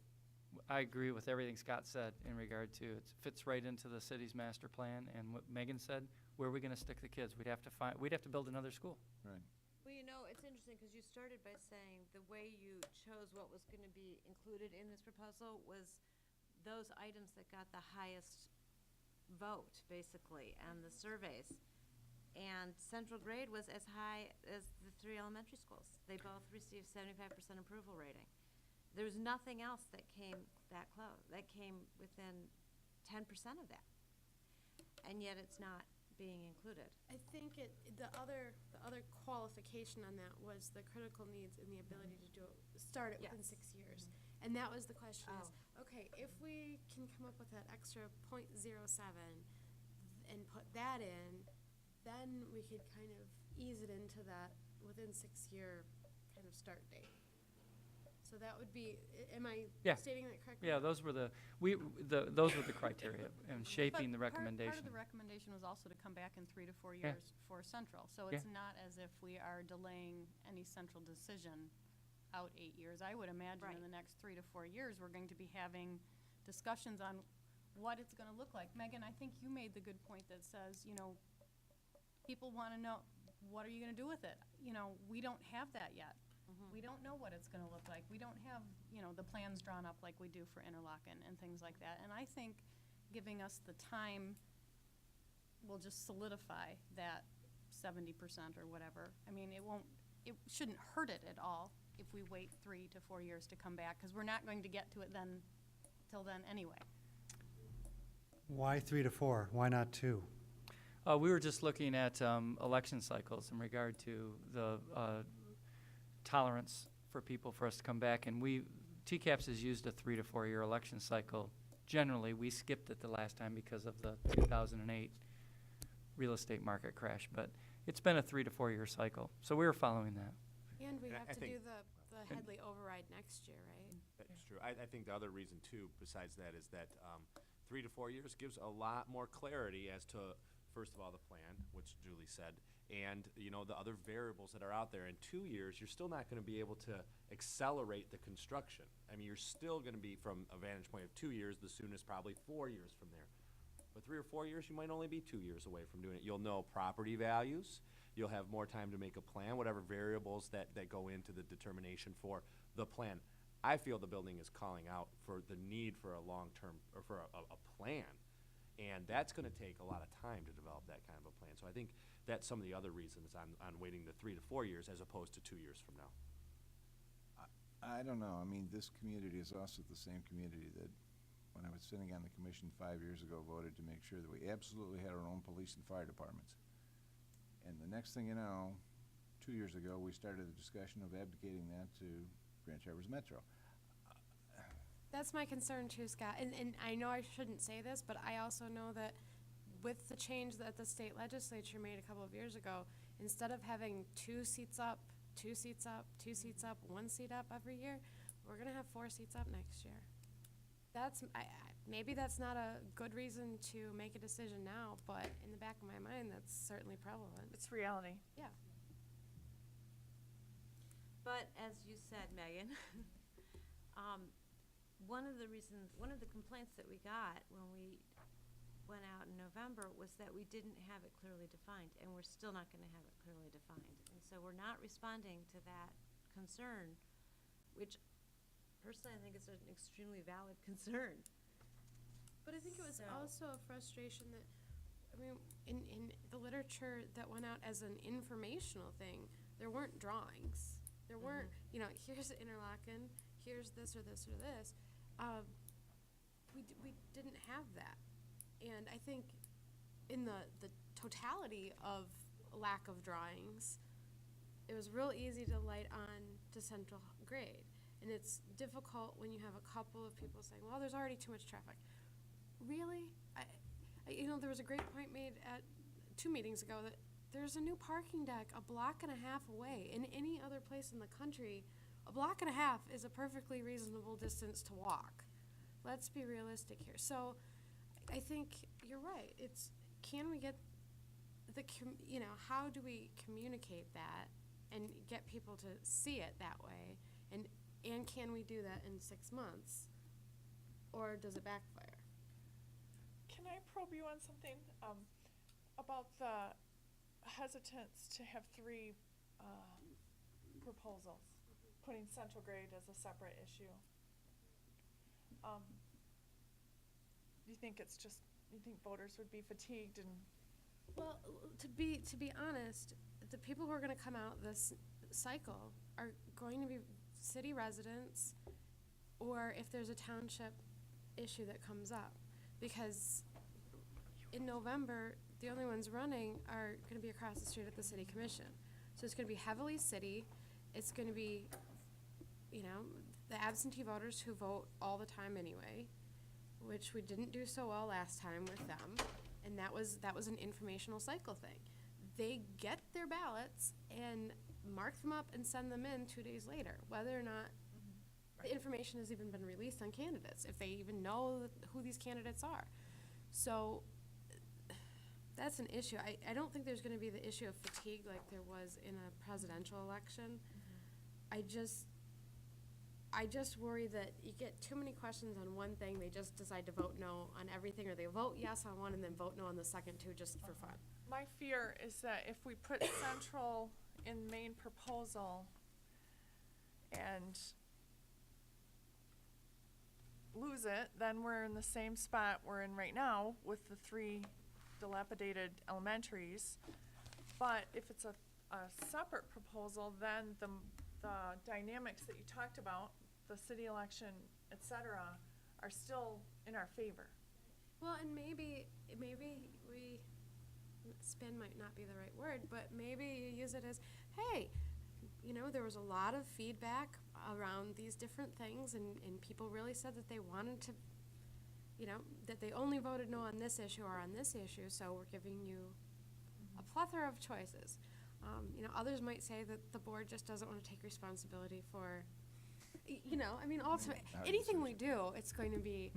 I agree with everything Scott said in regard to it fits right into the city's master plan, and what Megan said, where are we going to stick the kids? We'd have to build another school. Right. Well, you know, it's interesting because you started by saying the way you chose what was going to be included in this proposal was those items that got the highest vote, basically, and the surveys. And Central Grade was as high as the 3 elementary schools. They both received 75% approval rating. There's nothing else that came that close, that came within 10% of that. And yet it's not being included. I think the other qualification on that was the critical needs and the ability to start it within Yes. 6 years. And that was the question is, okay, if we can come up with that extra .07 and put that in, then we could kind of ease it into that within 6-year kind of start date. So that would be, am I Yeah. stating that correctly? Yeah, those were the criteria and shaping the But recommendation. Part of the recommendation was also to come back in 3 to 4 Yeah. years for Central. So Yeah. it's not as if we are delaying any Central decision out 8 years. I would imagine in Right. the next 3 to 4 years, we're going to be having discussions on what it's going to look like. Megan, I think you made the good point that says, you know, people want to know, what are you going to do with it? You know, we don't have that yet. We don't know what it's going to look like. We don't have, you know, the plans drawn up like we do for Interlochen and things like that. And I think giving us the time will just solidify that 70% or whatever. I mean, it shouldn't hurt it at all if we wait 3 to 4 years to come back, because we're not going to get to it till then anyway. Why 3 to 4? Why not 2? We were just looking at election cycles in regard to the tolerance for people for us to come back, and TCAPS has used a 3 to 4 year election cycle. Generally, we skipped it the last time because of the 2008 real estate market crash, but it's been a 3 to 4 year cycle, so we were following that. And we And have I to think- do the Headley override next year, right? That's true. I think the other reason too, besides that, is that 3 to 4 years gives a lot more clarity as to, first of all, the plan, which Julie said, and, you know, the other variables that are out there. In 2 years, you're still not going to be able to accelerate the construction. I mean, you're still going to be, from a vantage point of 2 years, the soonest probably 4 years from there. But 3 or 4 years, you might only be 2 years away from doing it. You'll know property values. You'll have more time to make a plan, whatever variables that go into the determination for the plan. I feel the building is calling out for the need for a long-term, or for a plan. And that's going to take a lot of time to develop that kind of a plan. So I think that's some of the other reasons on waiting the 3 to 4 years as opposed to 2 years from now. I don't know. I mean, this community is also the same community that, when I was sitting on the commission 5 years ago, voted to make sure that we absolutely had our own police and fire departments. And the next thing you know, 2 years ago, we started the discussion of abdicating that to Grand Traverse Metro. That's my concern too, Scott. And I know I shouldn't say this, but I also know that with the change that the state legislature made a couple of years ago, instead of having 2 seats up, 2 seats up, 2 seats up, 1 seat up every year, we're gonna have 4 seats up next year. Maybe that's not a good reason to make a decision now, but in the back of my mind, that's certainly prevalent. It's reality. Yeah. But as you said, Megan, one of the complaints that we got when we went out in November was that we didn't have it clearly defined, and we're still not gonna have it clearly defined. And so we're not responding to that concern, which personally I think is an extremely valid concern. But I think it was So- also a frustration that, I mean, in the literature that went out as an informational thing, there weren't drawings. There weren't, you know, here's the interlochen, here's this or this or this. We didn't have that. And I think in the totality of lack of drawings, it was real easy to light on to central grade. And it's difficult when you have a couple of people saying, well, there's already too much traffic. Really? You know, there was a great point made at 2 meetings ago that there's a new parking deck a block and a half away. In any other place in the country, a block and a half is a perfectly reasonable distance to walk. Let's be realistic here. So I think you're right. It's, can we get you know, how do we communicate that and get people to see it that way? And can we do that in 6 months? Or does it backfire? Can I probe you on something about the hesitance to have 3 proposals, putting central grade as a separate issue? Do you think it's just, you think voters would be fatigued and? Well, to be honest, the people who are going to come out this cycle are going to be city residents, or if there's a township issue that comes up, because in November, the only ones running are going to be across the street at the city commission. So it's going to be heavily city. It's going to be, you know, the absentee voters who vote all the time anyway, which we didn't do so well last time with them. And that was an informational cycle thing. They get their ballots and mark them up and send them in 2 days later, whether or not the information has even been released on candidates, if they even know who these candidates are. So that's an issue. I don't think there's going to be the issue of fatigue like there was in a presidential election. I just worry that you get too many questions on one thing, they just decide to vote no on everything, or they vote yes on one and then vote no on the second two just for fun. My fear is that if we put central in main proposal and lose it, then we're in the same spot we're in right now with the 3 dilapidated elementaries. But if it's a separate proposal, then the dynamics that you talked about, the city election, et cetera, are still in our favor. Well, and maybe we, spin might not be the right word, but maybe you use it as, hey, you know, there was a lot of feedback around these different things, and people really said that they wanted to, you know, that they only voted no on this issue or on this issue, so we're giving you a plethora of choices. You know, others might say that the board just doesn't want to take responsibility for, you know, I mean, ultimately, anything we do, it's going to be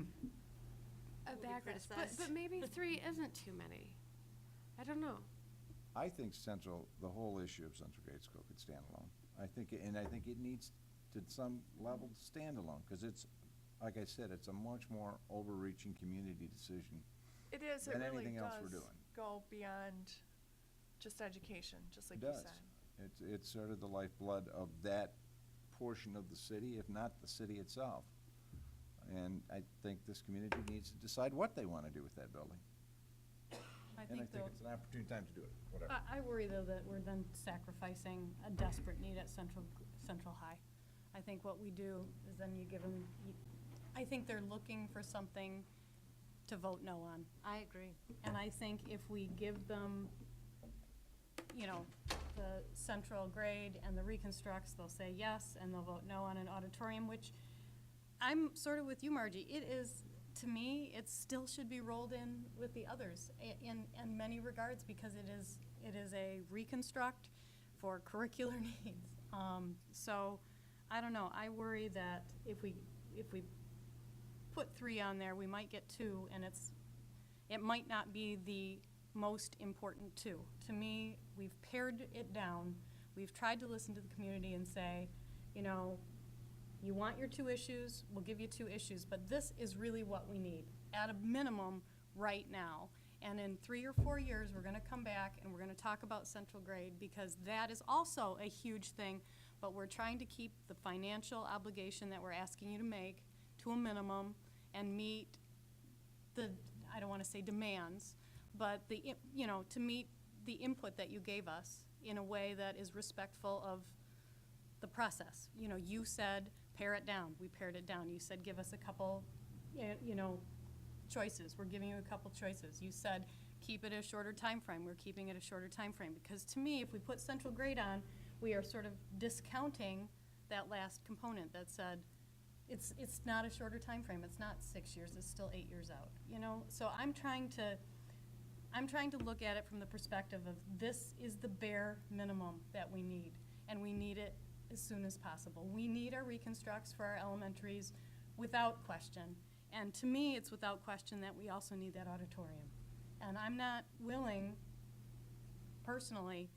a backlash. But maybe 3 isn't too many. I don't know. I think the whole issue of central grade school could stand alone. I think it needs to some level to stand alone, because it's, like I said, it's a much more overreaching community decision It is, it than really anything else we're does doing. go beyond just education, just like It you does. said. It's sort of the lifeblood of that portion of the city, if not the city itself. And I think this community needs to decide what they want to do with that building. I And I think think though, it's an opportune time to do it, whatever. I worry though that we're then sacrificing a desperate need at Central High. I think what we do is then you give them, I think they're looking for something to vote no on. I agree. And I think if we give them, you know, the central grade and the reconstructs, they'll say yes, and they'll vote no on an auditorium, which I'm sort of with you, Margie. It is, to me, it still should be rolled in with the others in many regards, because it is a reconstruct for curricular needs. So, I don't know, I worry that if we put 3 on there, we might get 2, and it might not be the most important 2. To me, we've pared it down. We've tried to listen to the community and say, you know, you want your 2 issues, we'll give you 2 issues, but this is really what we need. At a minimum, right now. And in 3 or 4 years, we're gonna come back and we're gonna talk about central grade, because that is also a huge thing. But we're trying to keep the financial obligation that we're asking you to make to a minimum and meet the, I don't wanna say demands, but to meet the input that you gave us in a way that is respectful of the process. You said, pare it down. We pared it down. You said, give us a couple, choices. We're giving you a couple choices. You said, keep it a shorter time frame. We're keeping it a shorter time frame. Because to me, if we put central grade on, we are sort of discounting that last component that said, it's not a shorter time frame. It's not 6 years. It's still 8 years out. So I'm trying to look at it from the perspective of this is the bare minimum that we need, and we need it as soon as possible. We need our reconstructs for our elementaries without question. And to me, it's without question that we also need that auditorium. And I'm not willing, personally,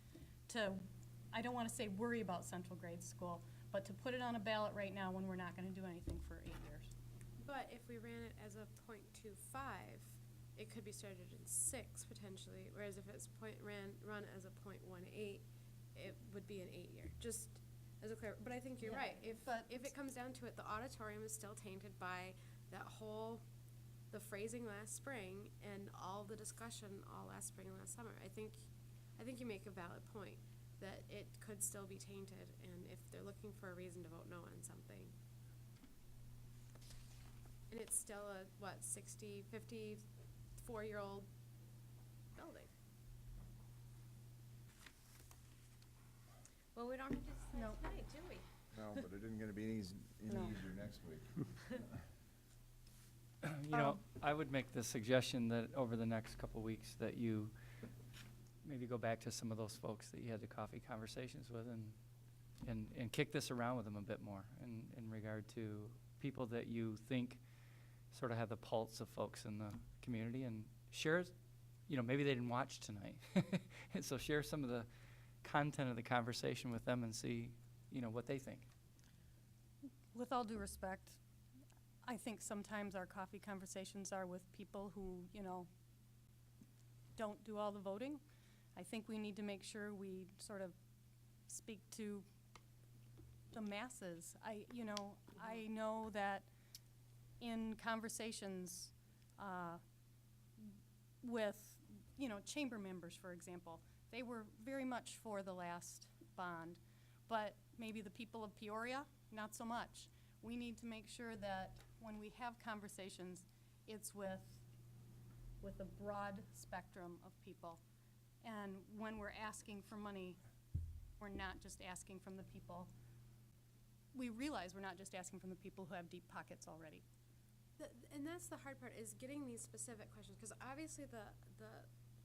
I don't want to say worry about central grade school, but to put it on a ballot right now when we're not going to do anything for 8 years. But if we ran it as a .25, it could be started in 6 potentially, whereas if it's run as a .18, it would be an 8-year. Just as a clear, but I think you're right. If it comes down to it, the auditorium is still tainted by the phrasing last spring and all the discussion all last spring and last summer. I think you make a valid point that it could still be tainted, and if they're looking for a reason to vote no on something. And it's still a, 54-year-old building. Well, we don't have to decide No. tonight, do we? No, but it isn't gonna be any No. easier next week. I would make the suggestion that over the next couple weeks that you maybe go back to some of those folks that you had the coffee conversations with and kick this around with them a bit more in regard to people that you think sort of have the pulse of folks in the community, and share, maybe they didn't watch tonight. And so share some of the content of the conversation with them and see, what they think. With all due respect, I think sometimes our coffee conversations are with people who, don't do all the voting. I think we need to make sure we sort of speak to the masses. I know that in conversations with, chamber members, for example, they were very much for the last bond, but maybe the people of Peoria, not so much. We need to make sure that when we have conversations, it's with a broad spectrum of people. And when we're asking for money, we're not just asking from the people. We realize we're not just asking from the people who have deep pockets already. And that's the hard part, is getting these specific questions, because obviously the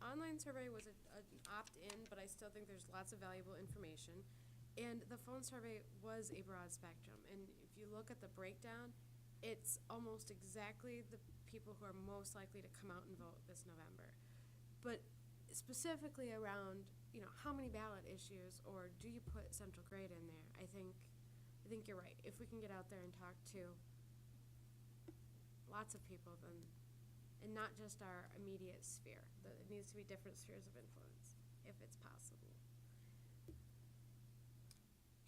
online survey was an opt-in, but I still think there's lots of valuable information. And the phone survey was a broad spectrum, and if you look at the breakdown, it's almost exactly the people who are most likely to come out and vote this November. But specifically around, how many ballot issues, or do you put central grade in there? I think you're right. If we can get out there and talk to lots of people, and not just our immediate sphere, it needs to be different spheres of influence, if it's possible.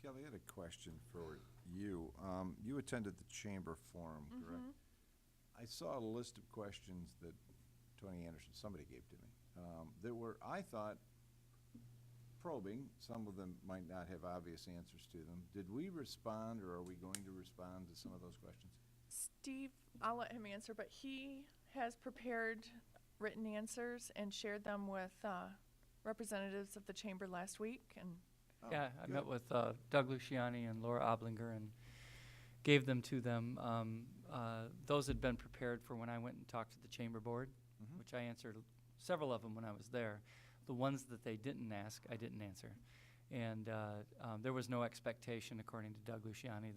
Kelly, I had a question for you. You attended the Chamber Forum, correct? I saw a list of questions that Tony Anderson, somebody gave to me, that were, I thought, probing. Some of them might not have obvious answers to them. Did we respond, or are we going to respond to some of those questions? Steve, I'll let him answer, but he has prepared written answers and shared them with representatives of the chamber last week, and Yeah, I good. met with Doug Luciani and Laura Oblinger and gave them to them. Those had been prepared for when I went and talked to the chamber board, which I answered several of them when I was there. The ones that they didn't ask, I didn't answer. And there was no expectation, according to Doug Luciani,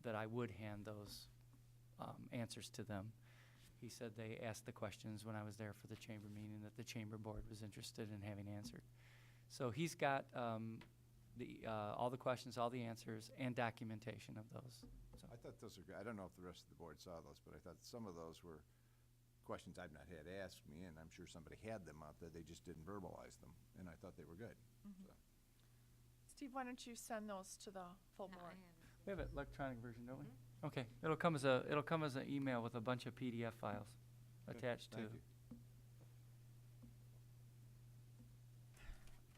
that I would hand those answers to them. He said they asked the questions when I was there for the chamber meeting that the chamber board was interested in having answered. So he's got all the questions, all the answers, and documentation of those. So. I thought those were good. I don't know if the rest of the board saw those, but I thought some of those were questions I've not had asked me, and I'm sure somebody had them out there, they just didn't verbalize them, and I thought they were good. So, Steve, why don't you send those to the full board? We have an electronic version, don't we? Okay, it'll come as an email with a bunch of PDF files attached to. thank you.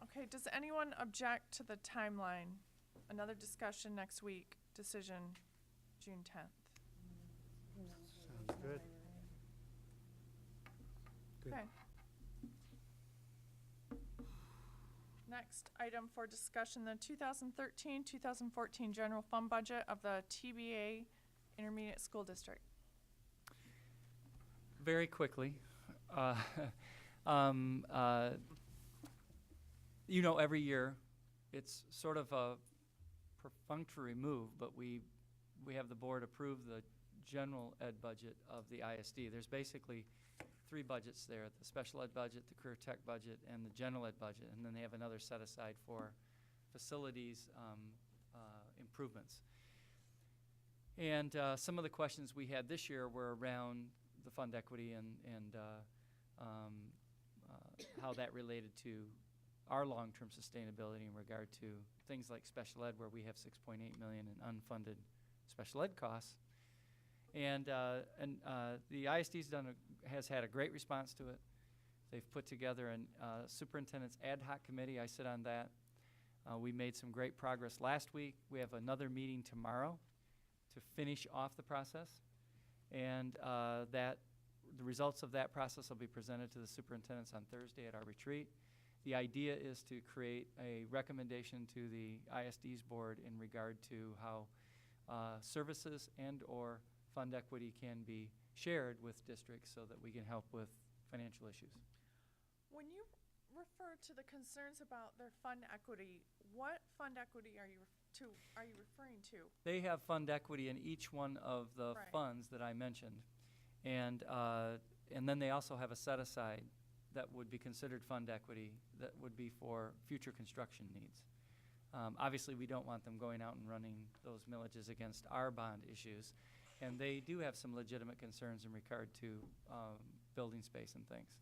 Okay, does anyone object to the timeline? Another discussion next week, decision June 10th. Sounds good. Good. Okay. Next item for discussion, the 2013-2014 general fund budget of the TBA Intermediate School District. Very quickly, you know, every year, it's sort of a perfunctory move, but we have the board approve the general ed budget of the ISD. There's basically 3 budgets there, the special ed budget, the career tech budget, and the general ed budget, and then they have another set aside for facilities improvements. And some of the questions we had this year were around the fund equity and how that related to our long-term sustainability in regard to things like special ed, where we have $6.8 million in unfunded special ed costs. And the ISD's has had a great response to it. They've put together a superintendent's ad hoc committee. I sit on that. We made some great progress last week. We have another meeting tomorrow to finish off the process. And the results of that process will be presented to the superintendents on Thursday at our retreat. The idea is to create a recommendation to the ISD's board in regard to how services and/or fund equity can be shared with districts so that we can help with financial issues. When you refer to the concerns about their fund equity, what fund equity are you referring to? They have fund equity in each one of the Right. funds that I mentioned. And then they also have a set aside that would be considered fund equity that would be for future construction needs. Obviously, we don't want them going out and running those millages against our bond issues. And they do have some legitimate concerns in regard to building space and things.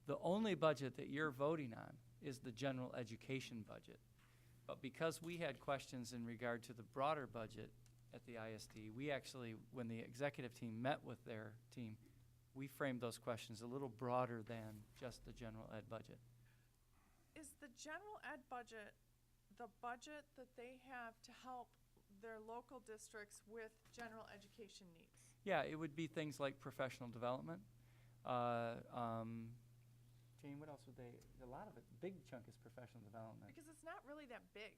The only budget that you're voting on is the general education budget. But because we had questions in regard to the broader budget at the ISD, we actually, when the executive team met with their team, we framed those questions a little broader than just the general ed budget. Is the general ed budget the budget that they have to help their local districts with general education needs? Yeah, it would be things like professional development. Jane, what else would they, a lot of it, big chunk is professional development. Because it's not really that big.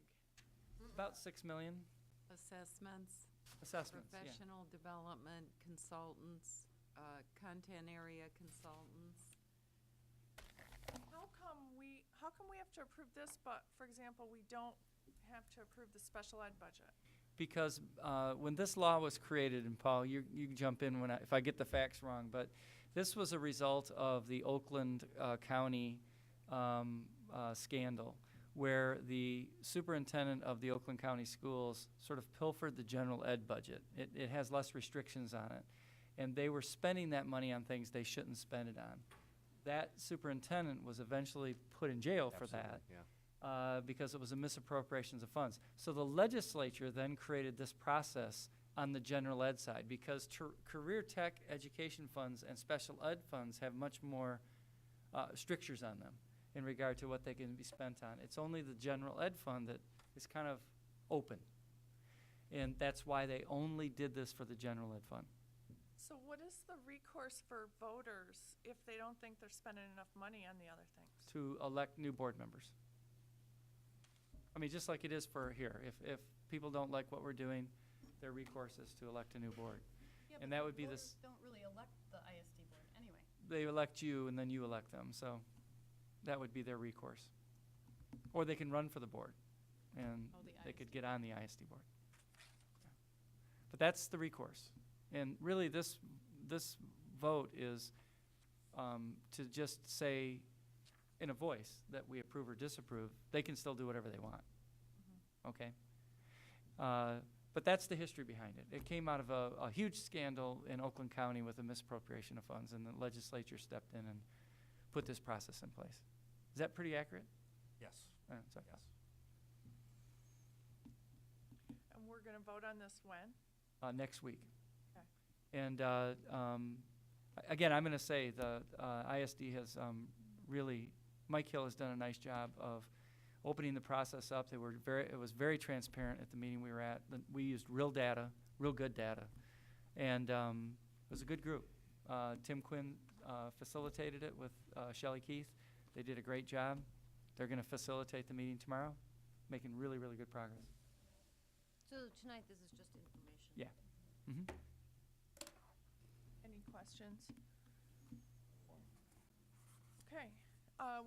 About 6 million Assessments, assessments, yeah. professional development, consultants, content area consultants. How come we have to approve this, but, for example, we don't have to approve the special ed budget? Because when this law was created, and Paul, you can jump in if I get the facts wrong, but this was a result of the Oakland County scandal, where the superintendent of the Oakland County Schools sort of pilfered the general ed budget. It has less restrictions on it. And they were spending that money on things they shouldn't spend it on. That superintendent was eventually put in jail for that. Yeah. Because it was a misappropriations of funds. So the legislature then created this process on the general ed side, because career tech education funds and special ed funds have much more strictures on them in regard to what they can be spent on. It's only the general ed fund that is kind of open. And that's why they only did this for the general ed fund. So what is the recourse for voters if they don't think they're spending enough money on the other things? To elect new board members. I mean, just like it is for here. If people don't like what we're doing, their recourse is to elect a new board. Yeah, And but that would be voters this, don't really elect the ISD board anyway. they elect you and then you elect them, so that would be their recourse. Or they can run for the board, and Oh, the they could ISD. get on the ISD board. Yeah. But that's the recourse. And really, this vote is to just say in a voice that we approve or disapprove. They can still do whatever they want. Okay? But But that's the history behind it. It came out of a huge scandal in Oakland County with a misappropriation of funds, and the legislature stepped in and put this process in place. Is that pretty accurate? Yes. Sorry. Yes. And we're gonna vote on this when? Next week. Okay. And again, I'm going to say the ISD has really, Mike Hill has done a nice job of opening the process up. It was very transparent at the meeting we were at. We used real data, real good data, and it was a good group. Tim Quinn facilitated it with Shelley Keith. They did a great job. They're going to facilitate the meeting tomorrow, making really, really good progress. So tonight, this is just information. Yeah. Mm-hmm. Any questions? Okay,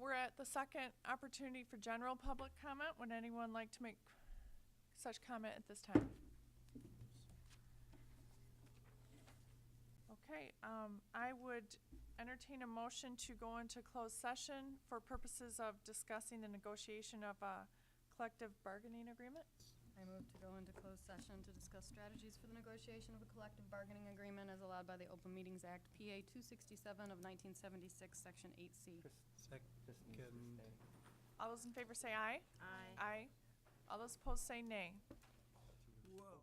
we're at the second opportunity for general public comment. Would anyone like to make such comment at this time? Okay, I would entertain a motion to go into closed session for purposes of discussing the negotiation of a collective bargaining agreement. I move to go into closed session to discuss strategies for the negotiation of a collective bargaining agreement as allowed by the Open Meetings Act, PA 267 of 1976, Section 8C. All those in favor say aye. Aye. Aye. All those opposed say nay. Whoa.